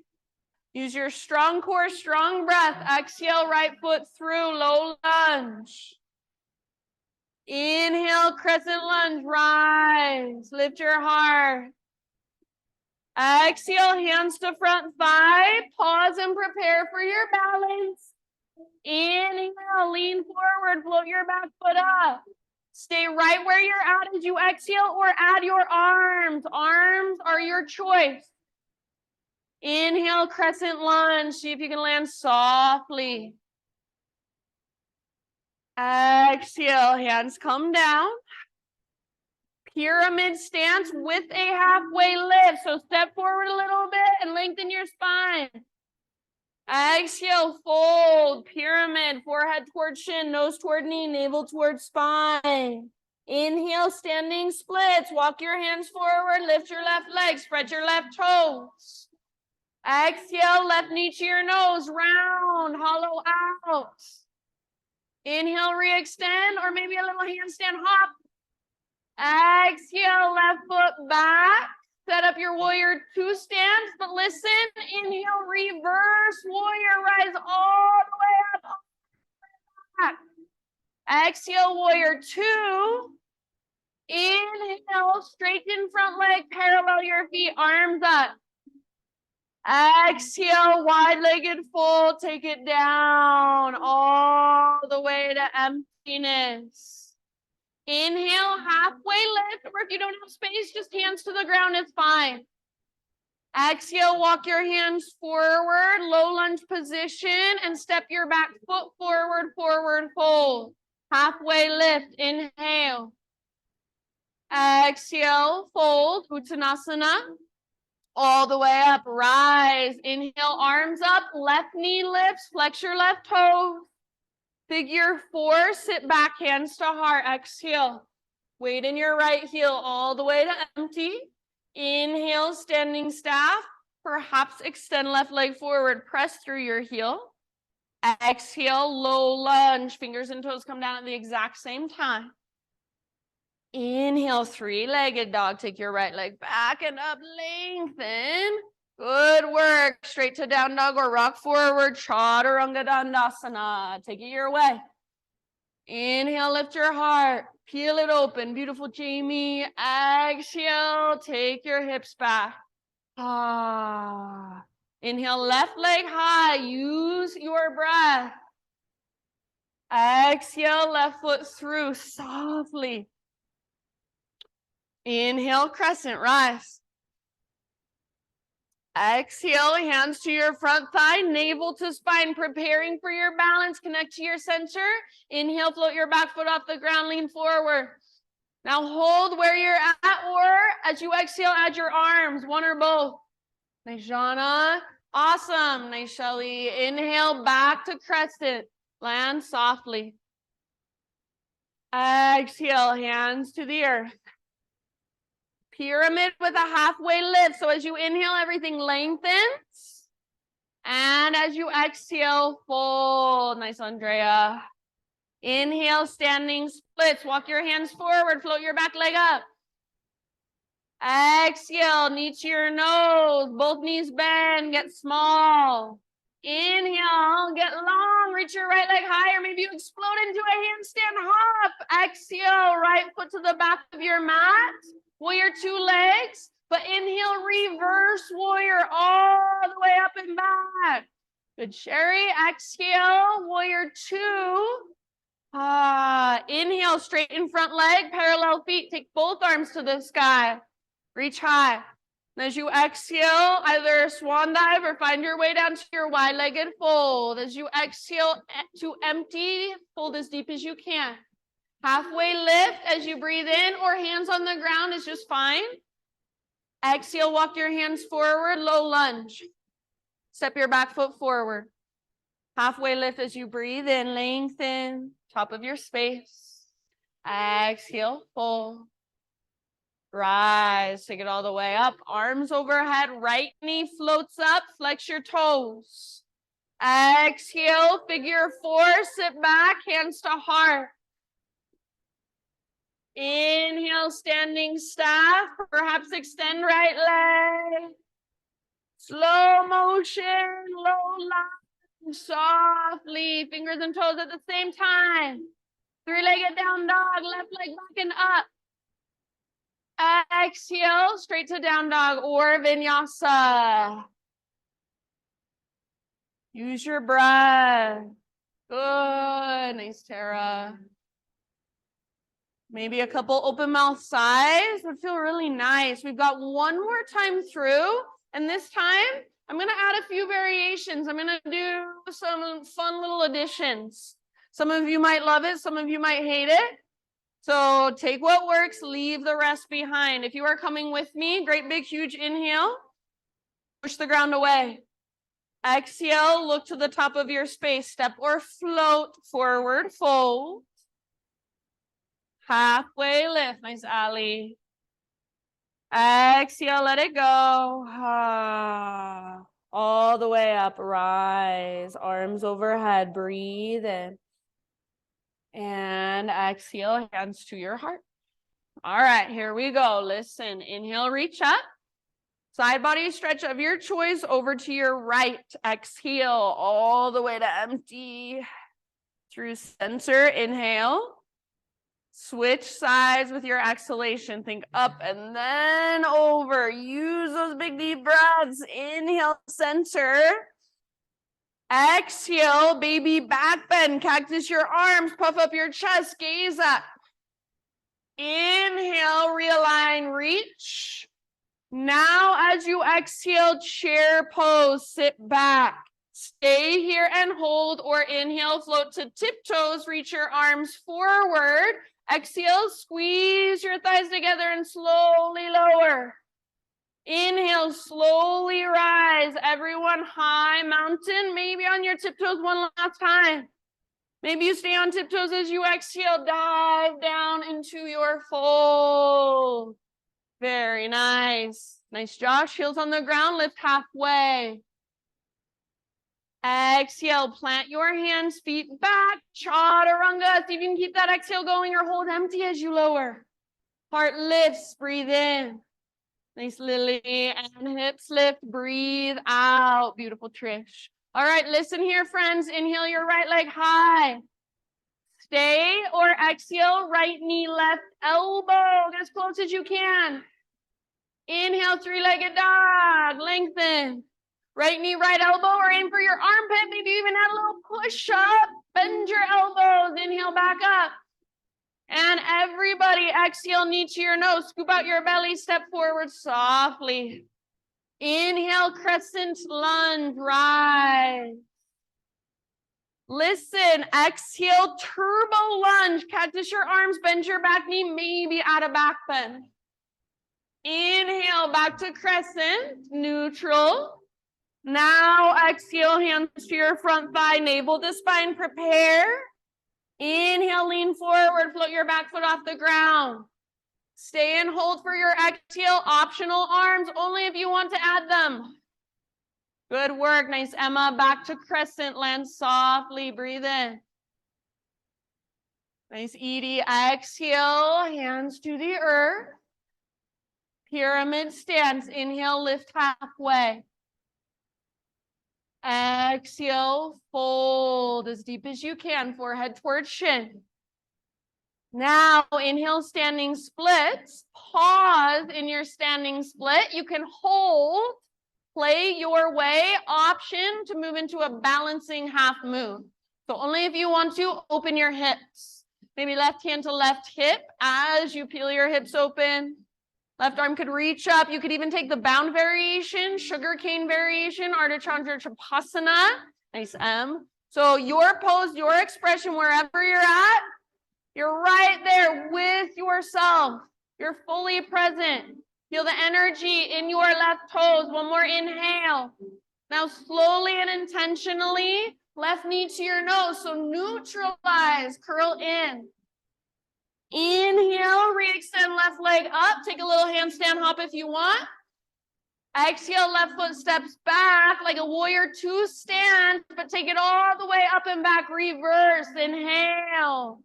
Use your strong core, strong breath. Exhale, right foot through, low lunge. Inhale, crescent lunge, rise. Lift your heart. Exhale, hands to front thigh. Pause and prepare for your balance. Inhale, lean forward, float your back foot up. Stay right where you're at as you exhale or add your arms. Arms are your choice. Inhale, crescent lunge. See if you can land softly. Exhale, hands come down. Pyramid stance with a halfway lift. So step forward a little bit and lengthen your spine. Exhale, fold, pyramid, forehead towards shin, nose toward knee, navel towards spine. Inhale, standing splits. Walk your hands forward, lift your left leg, spread your left toes. Exhale, left knee to your nose, round, hollow out. Inhale, re-extend, or maybe a little handstand hop. Exhale, left foot back. Set up your warrior two stance, but listen, inhale, reverse warrior, rise all the way up. Back. Exhale, warrior two. Inhale, straighten front leg, parallel your feet, arms up. Exhale, wide-legged fold, take it down all the way to emptiness. Inhale, halfway lift, or if you don't have space, just hands to the ground, it's fine. Exhale, walk your hands forward, low lunge position, and step your back foot forward, forward fold. Halfway lift, inhale. Exhale, fold, Uttanasana. All the way up, rise. Inhale, arms up, left knee lifts, flex your left toes. Figure four, sit back, hands to heart. Exhale. Weight in your right heel all the way to empty. Inhale, standing staff. Perhaps extend left leg forward. Press through your heel. Exhale, low lunge. Fingers and toes come down at the exact same time. Inhale, three-legged dog. Take your right leg back and up. Lengthen. Good work. Straight to down dog or rock forward. Chaturanga Dandasana. Take it your way. Inhale, lift your heart. Peel it open. Beautiful, Jamie. Exhale, take your hips back. Ah. Inhale, left leg high. Use your breath. Exhale, left foot through softly. Inhale, crescent, rise. Exhale, hands to your front thigh, navel to spine, preparing for your balance. Connect to your center. Inhale, float your back foot off the ground, lean forward. Now hold where you're at, or as you exhale, add your arms, one or both. Nice, Jana. Awesome. Nice, Shelly. Inhale, back to crescent. Land softly. Exhale, hands to the earth. Pyramid with a halfway lift. So as you inhale, everything lengthens. And as you exhale, fold. Nice, Andrea. Inhale, standing splits. Walk your hands forward. Float your back leg up. Exhale, knee to your nose. Both knees bend. Get small. Inhale, get long. Reach your right leg higher. Maybe you explode into a handstand hop. Exhale, right foot to the back of your mat. Warrior two legs. But inhale, reverse warrior all the way up and back. Good, Sherry. Exhale, warrior two. Inhale, straighten front leg, parallel feet. Take both arms to the sky. Reach high. And as you exhale, either swan dive or find your way down to your wide-legged fold. As you exhale to empty, fold as deep as you can. Halfway lift as you breathe in, or hands on the ground is just fine. Exhale, walk your hands forward, low lunge. Step your back foot forward. Halfway lift as you breathe in, lengthen, top of your space. Exhale, fold. Rise, take it all the way up. Arms overhead, right knee floats up, flex your toes. Exhale, figure four, sit back, hands to heart. Inhale, standing staff, perhaps extend right leg. Slow motion, low lunge, softly, fingers and toes at the same time. Three-legged down dog, left leg back and up. Exhale, straight to down dog or vinyasa. Use your breath. Good, nice, Tara. Maybe a couple open mouth sighs would feel really nice. We've got one more time through, and this time I'm going to add a few variations. I'm going to do some fun little additions. Some of you might love it. Some of you might hate it. So take what works, leave the rest behind. If you are coming with me, great big huge inhale. Push the ground away. Exhale, look to the top of your space. Step or float forward, fold. Halfway lift. Nice, Ali. Exhale, let it go. All the way up, rise. Arms overhead, breathe in. And exhale, hands to your heart. All right, here we go. Listen, inhale, reach up. Side body stretch of your choice over to your right. Exhale all the way to empty. Through center, inhale. Switch sides with your exhalation. Think up and then over. Use those big deep breaths. Inhale, center. Exhale, baby back bend. Cactus your arms. Puff up your chest. Gaze up. Inhale, realign, reach. Now, as you exhale, chair pose, sit back. Stay here and hold, or inhale, float to tiptoes, reach your arms forward. Exhale, squeeze your thighs together and slowly lower. Inhale, slowly rise. Everyone, high mountain, maybe on your tiptoes one last time. Maybe you stay on tiptoes as you exhale, dive down into your fold. Very nice. Nice, Josh. Heels on the ground, lift halfway. Exhale, plant your hands, feet back, chaturanga. See if you can keep that exhale going or hold empty as you lower. Heart lifts, breathe in. Nice, Lily, and hips lift, breathe out. Beautiful, Trish. All right, listen here, friends. Inhale your right leg high. Stay or exhale, right knee, left elbow. Get as close as you can. Inhale, three-legged dog, lengthen. Right knee, right elbow, or aim for your armpit. Maybe even add a little push up. Bend your elbows, inhale, back up. And everybody, exhale, knee to your nose. Scoop out your belly, step forward softly. Inhale, crescent lunge, rise. Listen, exhale, turbo lunge. Cactus your arms, bend your back knee, maybe add a back bend. Inhale, back to crescent, neutral. Now exhale, hands to your front thigh, navel to spine, prepare. Inhale, lean forward, float your back foot off the ground. Stay and hold for your exhale, optional arms, only if you want to add them. Good work, nice, Emma. Back to crescent, land softly, breathe in. Nice, Edie. Exhale, hands to the earth. Pyramid stance, inhale, lift halfway. Exhale, fold as deep as you can, forehead towards shin. Now, inhale, standing splits. Pause in your standing split. You can hold, play your way, option to move into a balancing half move. So only if you want to, open your hips. Maybe left hand to left hip as you peel your hips open. Left arm could reach up. You could even take the bound variation, sugarcane variation, Ardha Chandra Chapasana. Nice, M. So your pose, your expression, wherever you're at, you're right there with yourself. You're fully present. Feel the energy in your left toes. One more inhale. Now slowly and intentionally, left knee to your nose. So neutralize, curl in. Inhale, re-extend left leg up. Take a little handstand hop if you want. Exhale, left foot steps back like a warrior two stance, but take it all the way up and back. Reverse, inhale.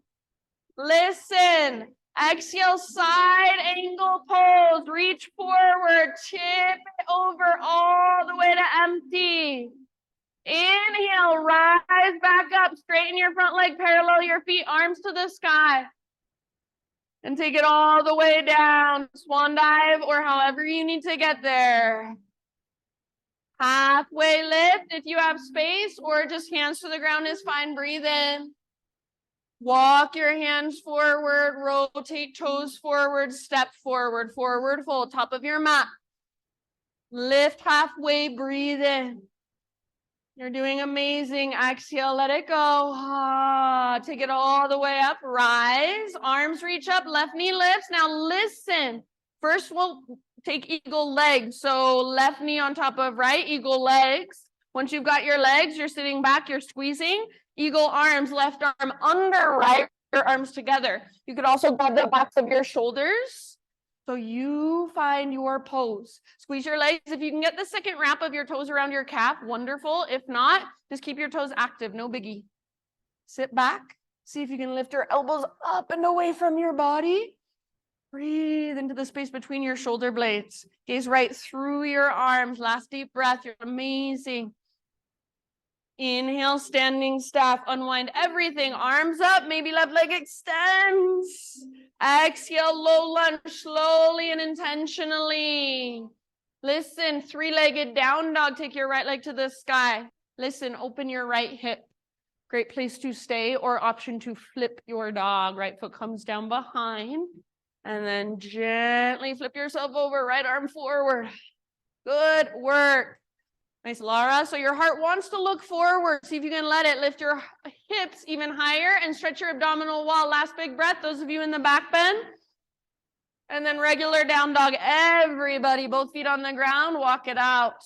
Listen. Exhale, side angle pose. Reach forward, tip it over all the way to empty. Inhale, rise back up. Straighten your front leg, parallel your feet, arms to the sky. And take it all the way down, swan dive, or however you need to get there. Halfway lift if you have space, or just hands to the ground is fine. Breathe in. Walk your hands forward, rotate toes forward, step forward, forward fold, top of your mat. Lift halfway, breathe in. You're doing amazing. Exhale, let it go. Take it all the way up. Rise. Arms reach up. Left knee lifts. Now listen. First, we'll take eagle legs. So left knee on top of right, eagle legs. Once you've got your legs, you're sitting back, you're squeezing. Eagle arms, left arm under right, your arms together. You could also grab the backs of your shoulders. So you find your pose. Squeeze your legs. If you can get the second wrap of your toes around your calf, wonderful. If not, just keep your toes active, no biggie. Sit back. See if you can lift your elbows up and away from your body. Breathe into the space between your shoulder blades. Gaze right through your arms. Last deep breath. You're amazing. Inhale, standing staff. Unwind everything. Arms up. Maybe left leg extends. Exhale, low lunge, slowly and intentionally. Listen, three-legged down dog. Take your right leg to the sky. Listen, open your right hip. Great place to stay, or option to flip your dog. Right foot comes down behind. And then gently flip yourself over, right arm forward. Good work. Nice, Laura. So your heart wants to look forward. See if you can let it. Lift your hips even higher and stretch your abdominal wall. Last big breath. Those of you in the back bend. And then regular down dog. Everybody, both feet on the ground. Walk it out.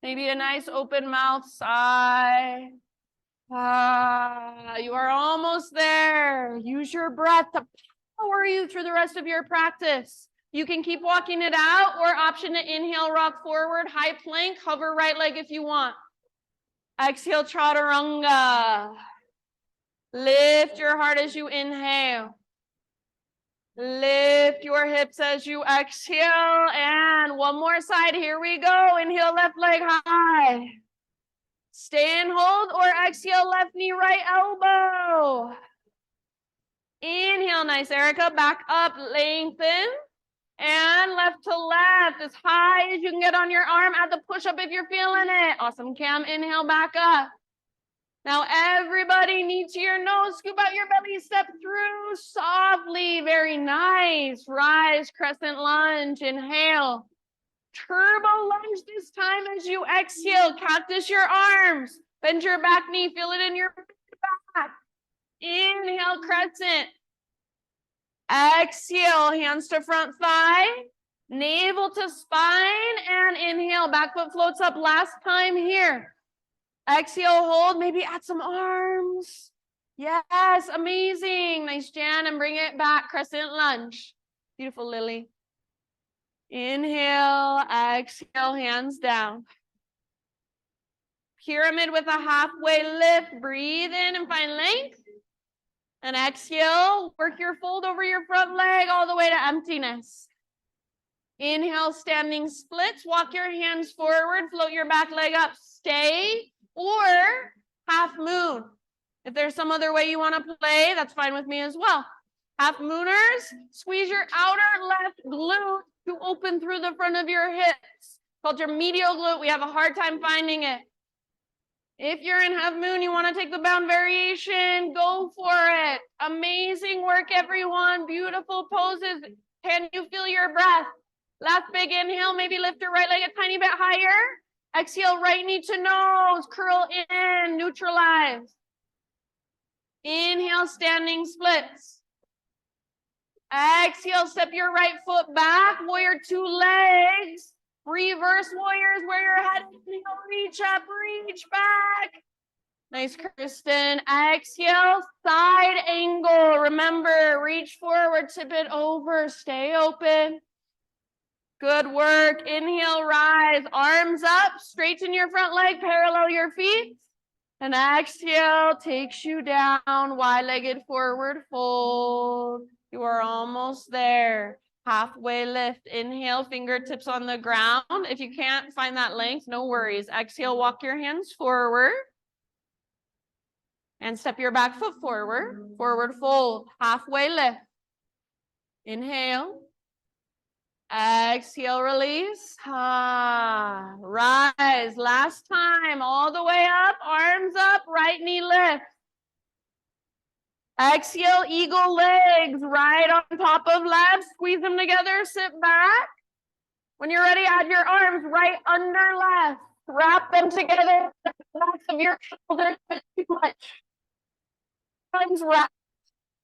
Maybe a nice open mouth sigh. You are almost there. Use your breath to power you through the rest of your practice. You can keep walking it out, or option to inhale, rock forward, high plank, hover right leg if you want. Exhale, chaturanga. Lift your heart as you inhale. Lift your hips as you exhale. And one more side. Here we go. Inhale, left leg high. Stay and hold, or exhale, left knee, right elbow. Inhale, nice, Erica. Back up, lengthen. And left to left, as high as you can get on your arm. Add the push-up if you're feeling it. Awesome, Cam. Inhale, back up. Now, everybody, knee to your nose. Scoop out your belly. Step through softly. Very nice. Rise, crescent lunge. Inhale. Turbo lunge this time as you exhale. Cactus your arms. Bend your back knee. Feel it in your back. Inhale, crescent. Exhale, hands to front thigh, navel to spine, and inhale, back foot floats up. Last time here. Exhale, hold, maybe add some arms. Yes, amazing. Nice, Jan, and bring it back, crescent lunge. Beautiful, Lily. Inhale, exhale, hands down. Pyramid with a halfway lift. Breathe in and find length. And exhale, work your fold over your front leg all the way to emptiness. Inhale, standing splits. Walk your hands forward, float your back leg up. Stay, or half moon. If there's some other way you want to play, that's fine with me as well. Half mooners, squeeze your outer left glute to open through the front of your hips. Called your medial glute. We have a hard time finding it. If you're in half moon, you want to take the bound variation, go for it. Amazing work, everyone. Beautiful poses. Can you feel your breath? Last big inhale, maybe lift your right leg a tiny bit higher. Exhale, right knee to nose, curl in, neutralize. Inhale, standing splits. Exhale, step your right foot back, warrior two legs. Reverse warriors, where your head is. Reach up, reach back. Nice, Kristen. Exhale, side angle. Remember, reach forward, tip it over, stay open. Good work. Inhale, rise. Arms up, straighten your front leg, parallel your feet. And exhale takes you down, wide-legged forward fold. You are almost there. Halfway lift. Inhale, fingertips on the ground. If you can't find that length, no worries. Exhale, walk your hands forward. And step your back foot forward. Forward fold. Halfway lift. Inhale. Exhale, release. Rise. Last time. All the way up. Arms up. Right knee lift. Exhale, eagle legs, right on top of left. Squeeze them together, sit back. When you're ready, add your arms right under left. Wrap them together at the backs of your shoulders. Too much. Arms wrap.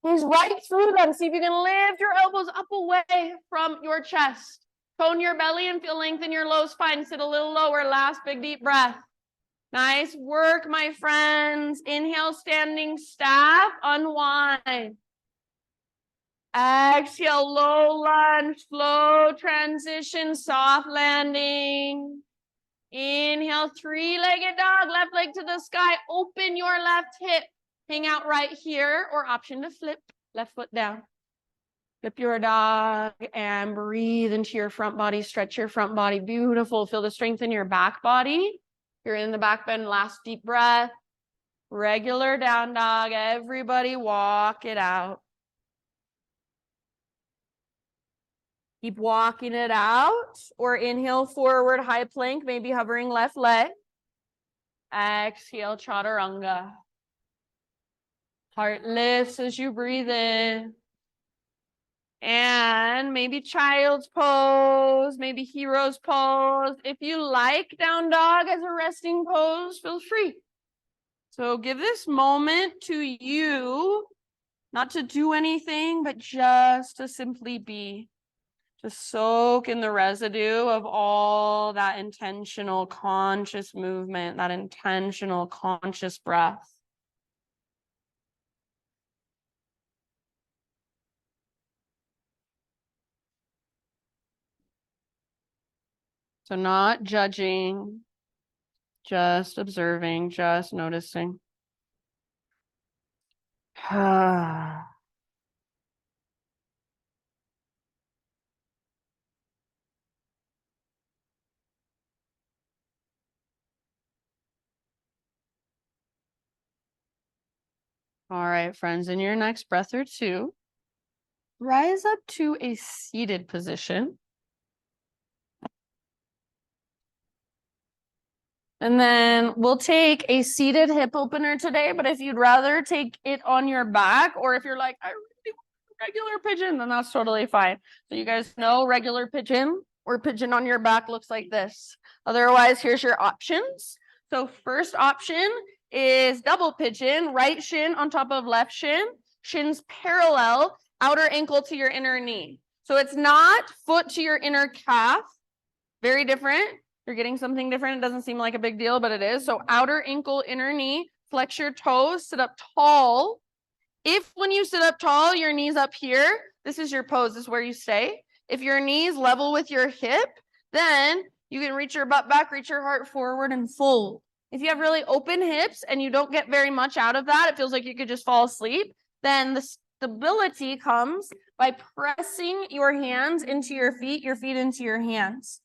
He's right through them. See if you can lift your elbows up away from your chest. Tone your belly and feel length in your low spine. Sit a little lower. Last big deep breath. Nice work, my friends. Inhale, standing staff. Unwind. Exhale, low lunge, slow transition, soft landing. Inhale, three-legged dog, left leg to the sky. Open your left hip. Hang out right here, or option to flip, left foot down. Flip your dog and breathe into your front body. Stretch your front body. Beautiful. Feel the strength in your back body. You're in the back bend. Last deep breath. Regular down dog. Everybody walk it out. Keep walking it out, or inhale, forward, high plank, maybe hovering left leg. Exhale, chaturanga. Heart lifts as you breathe in. And maybe child's pose, maybe hero's pose. If you like down dog as a resting pose, feel free. So give this moment to you, not to do anything, but just to simply be. To soak in the residue of all that intentional conscious movement, that intentional conscious breath. So not judging, just observing, just noticing. All right, friends, in your next breath or two, rise up to a seated position. And then we'll take a seated hip opener today, but if you'd rather take it on your back, or if you're like, I really want a regular pigeon, then that's totally fine. So you guys know regular pigeon or pigeon on your back looks like this. Otherwise, here's your options. So first option is double pigeon, right shin on top of left shin, shins parallel, outer ankle to your inner knee. So it's not foot to your inner calf, very different. You're getting something different. It doesn't seem like a big deal, but it is. So outer ankle, inner knee, flex your toes, sit up tall. If when you sit up tall, your knees up here, this is your pose, this is where you stay. If your knees level with your hip, then you can reach your butt back, reach your heart forward and fold. If you have really open hips and you don't get very much out of that, it feels like you could just fall asleep, then the stability comes by pressing your hands into your feet into your hands.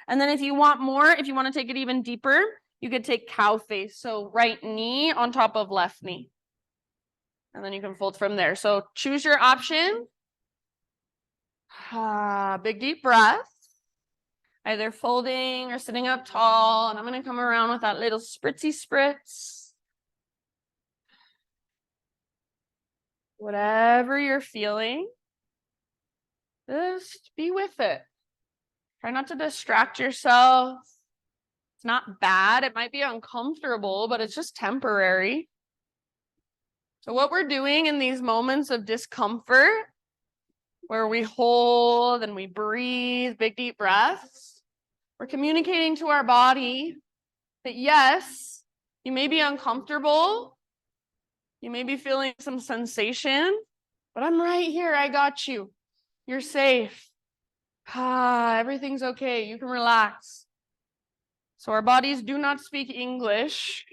And then if you want more, if you want to take it even deeper, you could take cow face. So right knee on top of left knee. And then you can fold from there. So choose your option. Big deep breath. Either folding or sitting up tall. And I'm going to come around with that little spritzy spritz. Whatever you're feeling, just be with it. Try not to distract yourself. It's not bad. It might be uncomfortable, but it's just temporary. So what we're doing in these moments of discomfort, where we hold and we breathe, big deep breaths, we're communicating to our body that yes, you may be uncomfortable, you may be feeling some sensation, but I'm right here. I got you. You're safe. Everything's okay. You can relax. So our bodies do not speak English.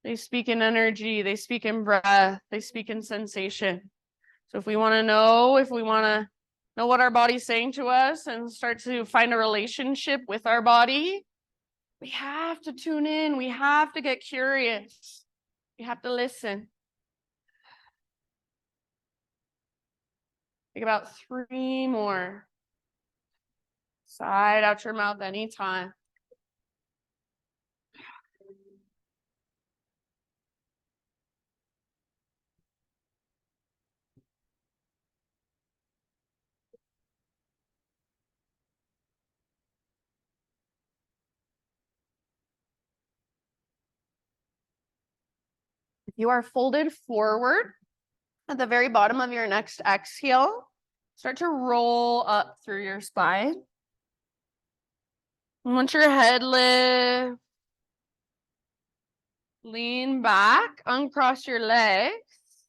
They speak in energy. They speak in breath. They speak in sensation. So if we want to know what our body's saying to us and start to find a relationship with our body, we have to tune in. We have to get curious. We have to listen. Take about 3 more. Side out your mouth anytime. You are folded forward at the very bottom of your next exhale. Start to roll up through your spine. And once your head lifts, lean back, uncross your legs.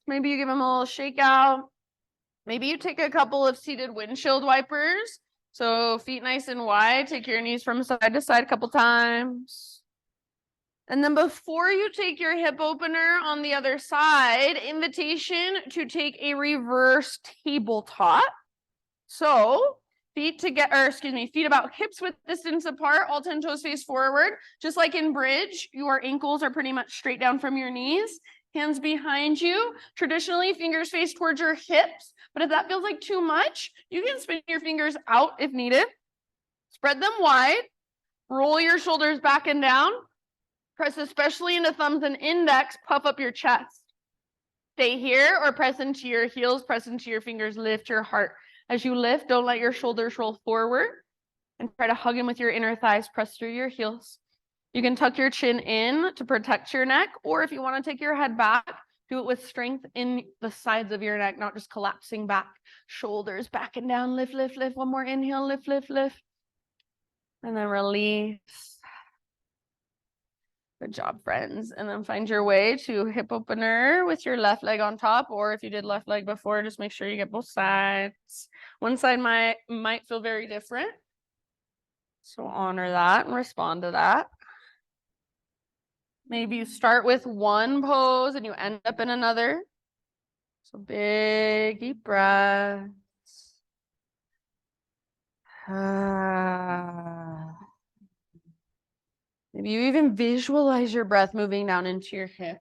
Maybe you give them a little shake out. Maybe you take a couple of seated windshield wipers. So feet nice and wide. Take your knees from side to side a couple times. And then before you take your hip opener on the other side, invitation to take a reverse tabletop. So feet about hips width distance apart, all 10 toes face forward. Just like in bridge, your ankles are pretty much straight down from your knees. Hands behind you. Traditionally, fingers face towards your hips. But if that feels like too much, you can spin your fingers out if needed. Spread them wide. Roll your shoulders back and down. Press especially into thumbs and index. Puff up your chest. Stay here or press into your heels. Press into your fingers. Lift your heart. As you lift, don't let your shoulders roll forward. And try to hug in with your inner thighs. Press through your heels. You can tuck your chin in to protect your neck. Or if you want to take your head back, do it with strength in the sides of your neck, not just collapsing back. Shoulders back and down. Lift, lift, lift. One more inhale. Lift, lift, lift. And then release. Good job, friends. And then find your way to hip opener with your left leg on top. Or if you did left leg before, just make sure you get both sides. One side might feel very different. So honor that and respond to that. Maybe you start with one pose and you end up in another. So big, deep breaths. Maybe you even visualize your breath moving down into your hip.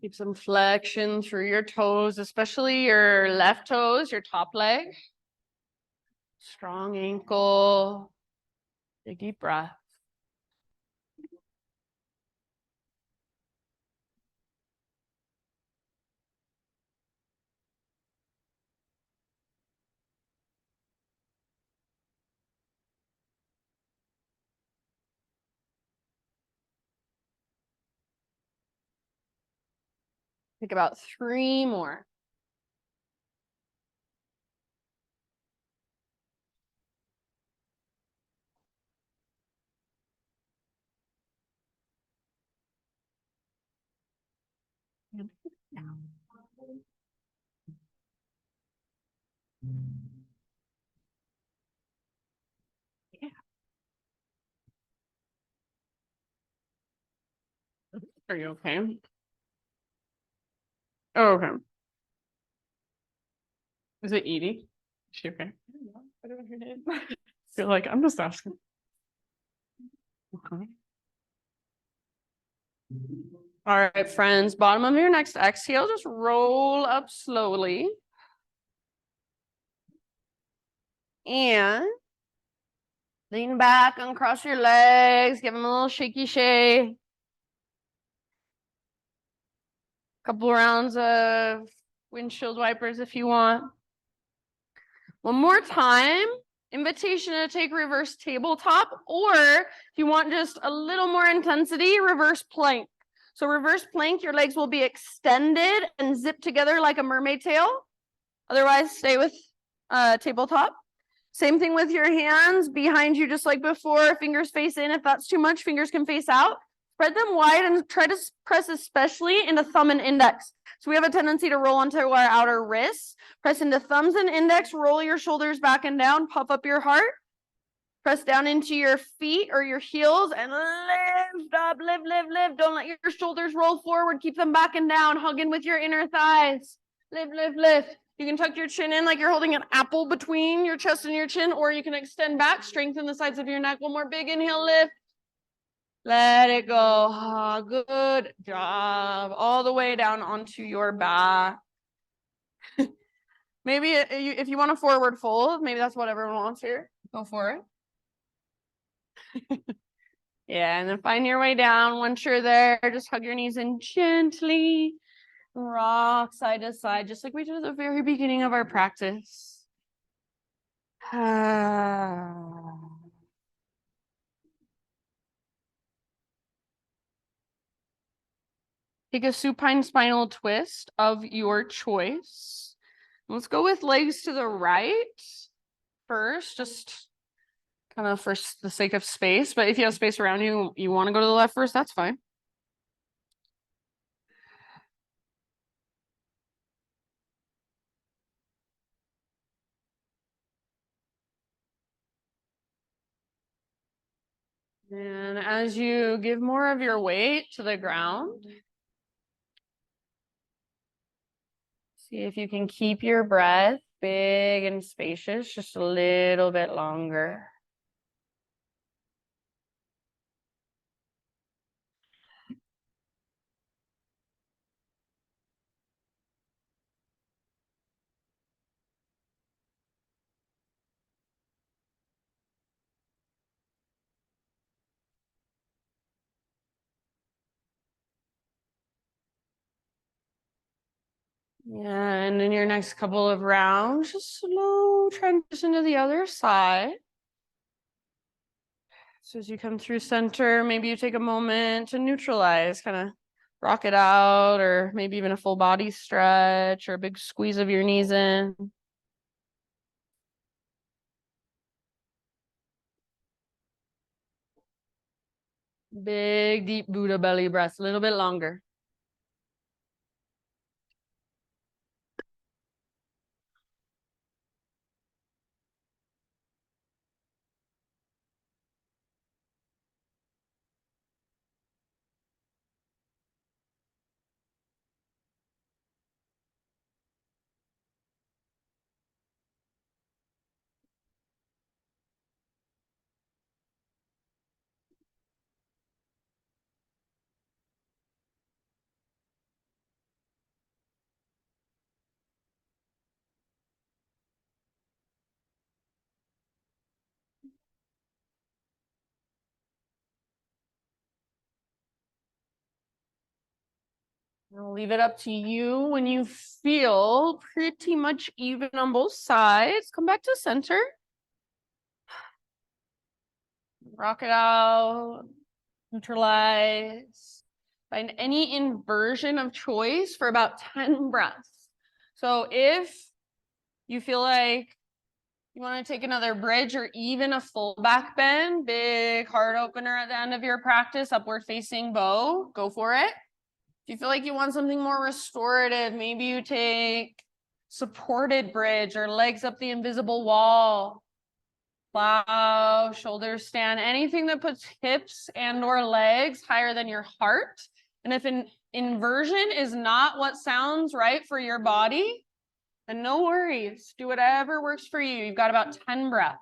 Keep some flexion through your toes, especially your left toes, your top leg. Strong ankle. Big deep breath. Take about 3 more. Yeah. Are you okay? Oh, okay. Is it Edie? Is she okay? I don't know her name. Feel like I'm just asking. Okay. All right, friends, bottom of your next exhale, just roll up slowly. And lean back, uncross your legs, give them a little shaky shake. Couple rounds of windshield wipers if you want. One more time, invitation to take reverse tabletop, or if you want just a little more intensity, reverse plank. So reverse plank, your legs will be extended and zipped together like a mermaid tail. Otherwise, stay with tabletop. Same thing with your hands behind you, just like before, fingers face in. If that's too much, fingers can face out. Spread them wide and try to press especially into thumb and index. So we have a tendency to roll onto our outer wrists. Press into thumbs and index, roll your shoulders back and down, puff up your heart. Press down into your feet or your heels and lift up, lift, lift, lift. Don't let your shoulders roll forward. Keep them back and down. Hug in with your inner thighs. Lift, lift, lift. You can tuck your chin in like you're holding an apple between your chest and your chin, or you can extend back, strengthen the sides of your neck. One more big inhale, lift. Let it go. Good job. All the way down onto your back. Maybe if you want a forward fold, maybe that's what everyone wants here. Go for it. Yeah, and then find your way down. Once you're there, just hug your knees and gently rock side to side, just like we did at the very beginning of our practice. Take a supine spinal twist of your choice. Let's go with legs to the right first, just kind of for the sake of space. But if you have space around you, you want to go to the left first, that's fine. And as you give more of your weight to the ground, see if you can keep your breath big and spacious, just a little bit longer. And in your next couple of rounds, just slow transition to the other side. So as you come through center, maybe you take a moment to neutralize, kind of rock it out, or maybe even a full body stretch or a big squeeze of your knees in. Big, deep Buddha belly breaths, a little bit longer. I'll leave it up to you. When you feel pretty much even on both sides, come back to center. Rock it out, neutralize. Find any inversion of choice for about 10 breaths. So if you feel like you want to take another bridge or even a full back bend, big heart opener at the end of your practice, upward facing bow, go for it. If you feel like you want something more restorative, maybe you take supported bridge or legs up the invisible wall, plow, shoulder stand, anything that puts hips and or legs higher than your heart. And if an inversion is not what sounds right for your body, then no worries. Do whatever works for you. You've got about 10 breaths.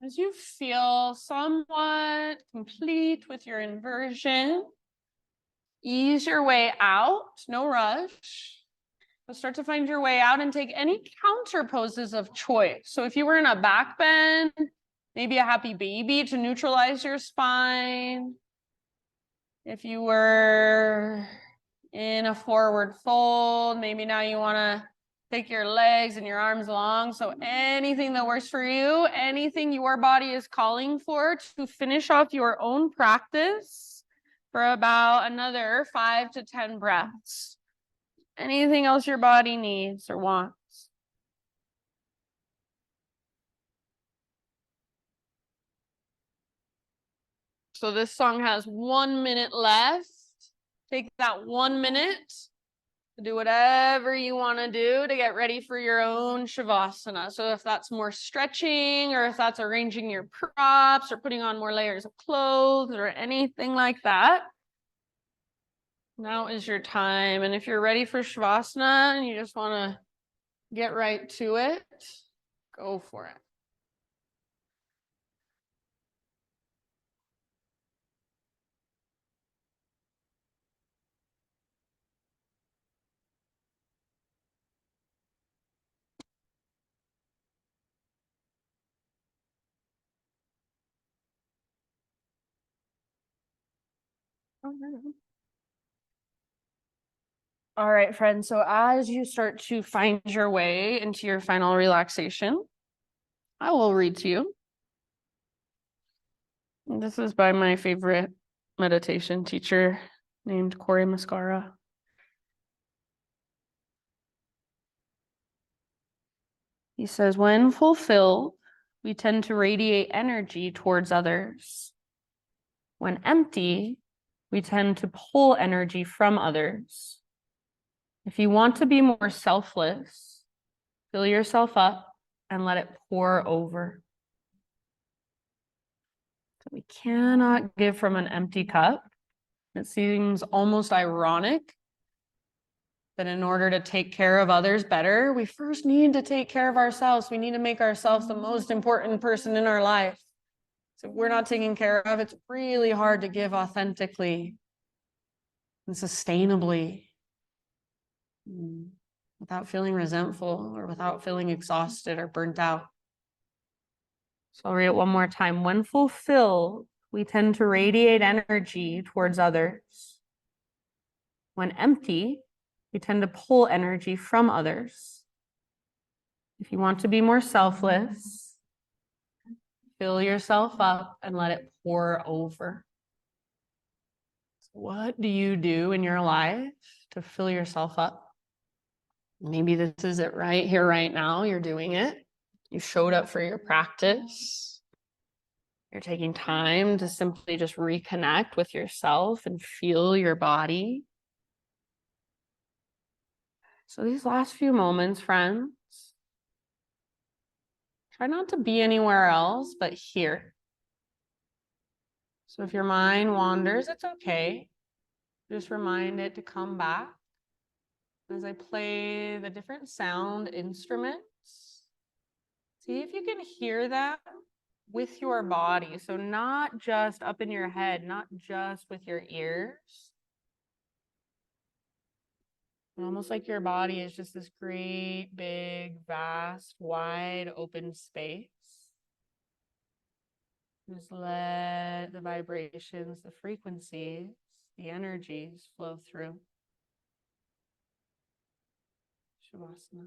As you feel somewhat complete with your inversion, ease your way out, no rush. But start to find your way out and take any counter poses of choice. So if you were in a back bend, maybe a happy baby to neutralize your spine. If you were in a forward fold, maybe now you want to Take your legs and your arms long. So anything that works for you, anything your body is calling for to finish off your own practice for about another 5 to 10 breaths. Anything else your body needs or wants. So this song has 1 minute left. Take that 1 minute. Do whatever you want to do to get ready for your own shavasana. So if that's more stretching, or if that's arranging your props, or putting on more layers of clothes, or anything like that, now is your time. And if you're ready for shavasana and you just want to get right to it, go for it. All right, friends. So as you start to find your way into your final relaxation, I will read to you. This is by my favorite meditation teacher named Corey Muscara. He says, when fulfilled, we tend to radiate energy towards others. When empty, we tend to pull energy from others. If you want to be more selfless, fill yourself up and let it pour over. We cannot give from an empty cup. It seems almost ironic that in order to take care of others better, we first need to take care of ourselves. We need to make ourselves the most important person in our life. So if we're not taken care of, it's really hard to give authentically and sustainably without feeling resentful or without feeling exhausted or burnt out. So I'll read it one more time. When fulfilled, we tend to radiate energy towards others. When empty, we tend to pull energy from others. If you want to be more selfless, fill yourself up and let it pour over. So what do you do in your life to fill yourself up? Maybe this is it right here, right now. You're doing it. You showed up for your practice. You're taking time to simply just reconnect with yourself and feel your body. So these last few moments, friends, try not to be anywhere else but here. So if your mind wanders, it's okay. Just remind it to come back. As I play the different sound instruments, see if you can hear that with your body. So not just up in your head, not just with your ears. Almost like your body is just this great, big, vast, wide open space. Just let the vibrations, the frequencies, the energies flow through. Shavasana.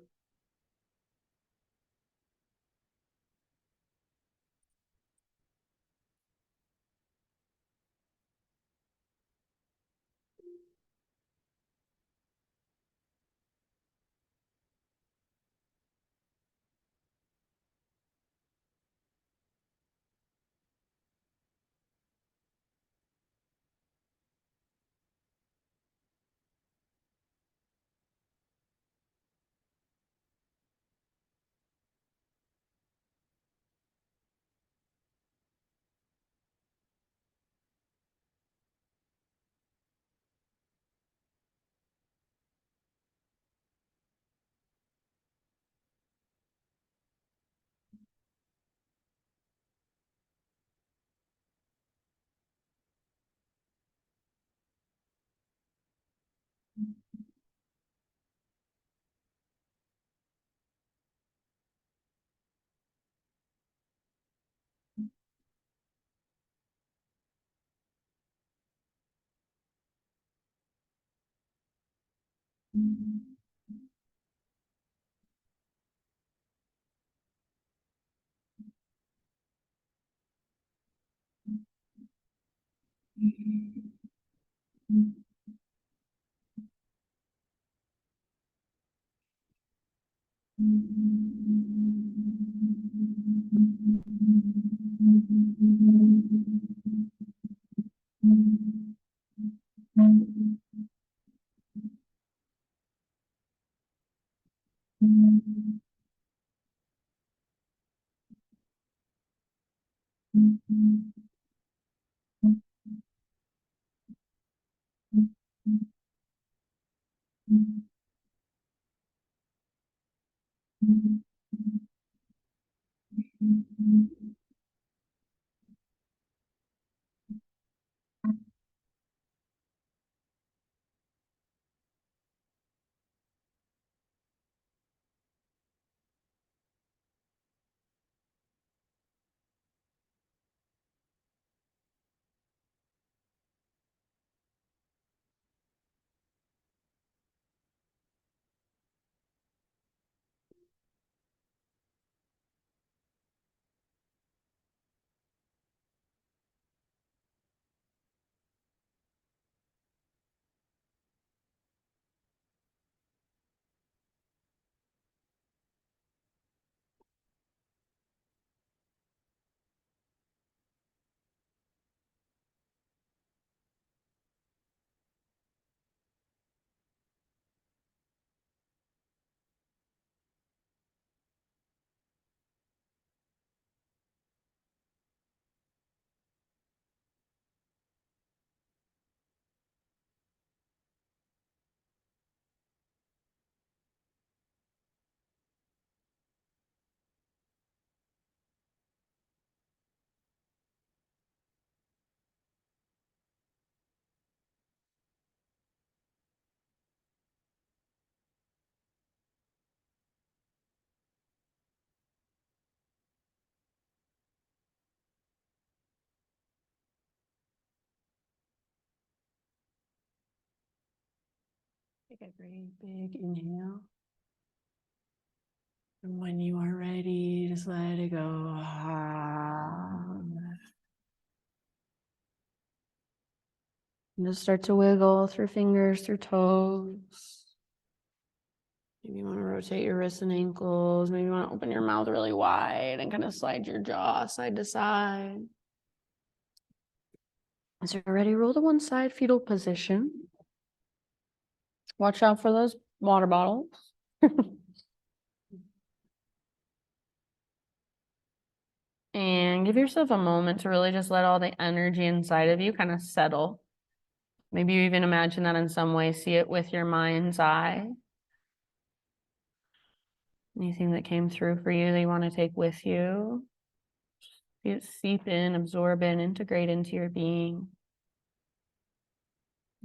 Take a great big inhale. And when you are ready, just let it go. And just start to wiggle through fingers, through toes. Maybe you want to rotate your wrists and ankles. Maybe you want to open your mouth really wide and kind of slide your jaw side to side. As you're ready, roll to one side, fetal position. Watch out for those water bottles. And give yourself a moment to really just let all the energy inside of you kind of settle. Maybe you even imagine that in some way, see it with your mind's eye. Anything that came through for you that you want to take with you. See it seep in, absorb in, integrate into your being.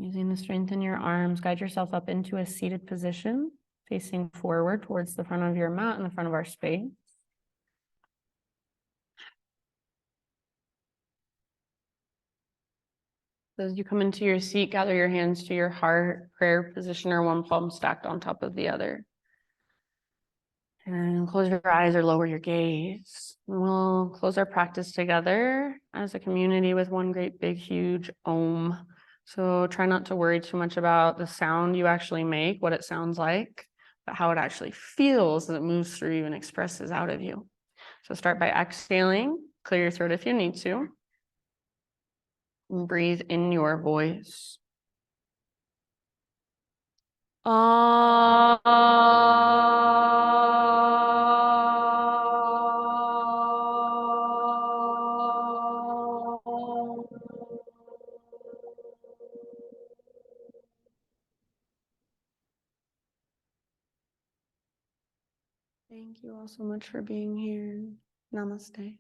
Using the strength in your arms, guide yourself up into a seated position, facing forward towards the front of your mat and the front of our space. As you come into your seat, gather your hands to your heart, prayer position, or one palm stacked on top of the other. And close your eyes or lower your gaze. We'll close our practice together as a community with one great big huge Om. So try not to worry too much about the sound you actually make, what it sounds like, but how it actually feels as it moves through you and expresses out of you. So start by exhaling, clear your throat if you need to. And breathe in your voice. Thank you all so much for being here. Namaste.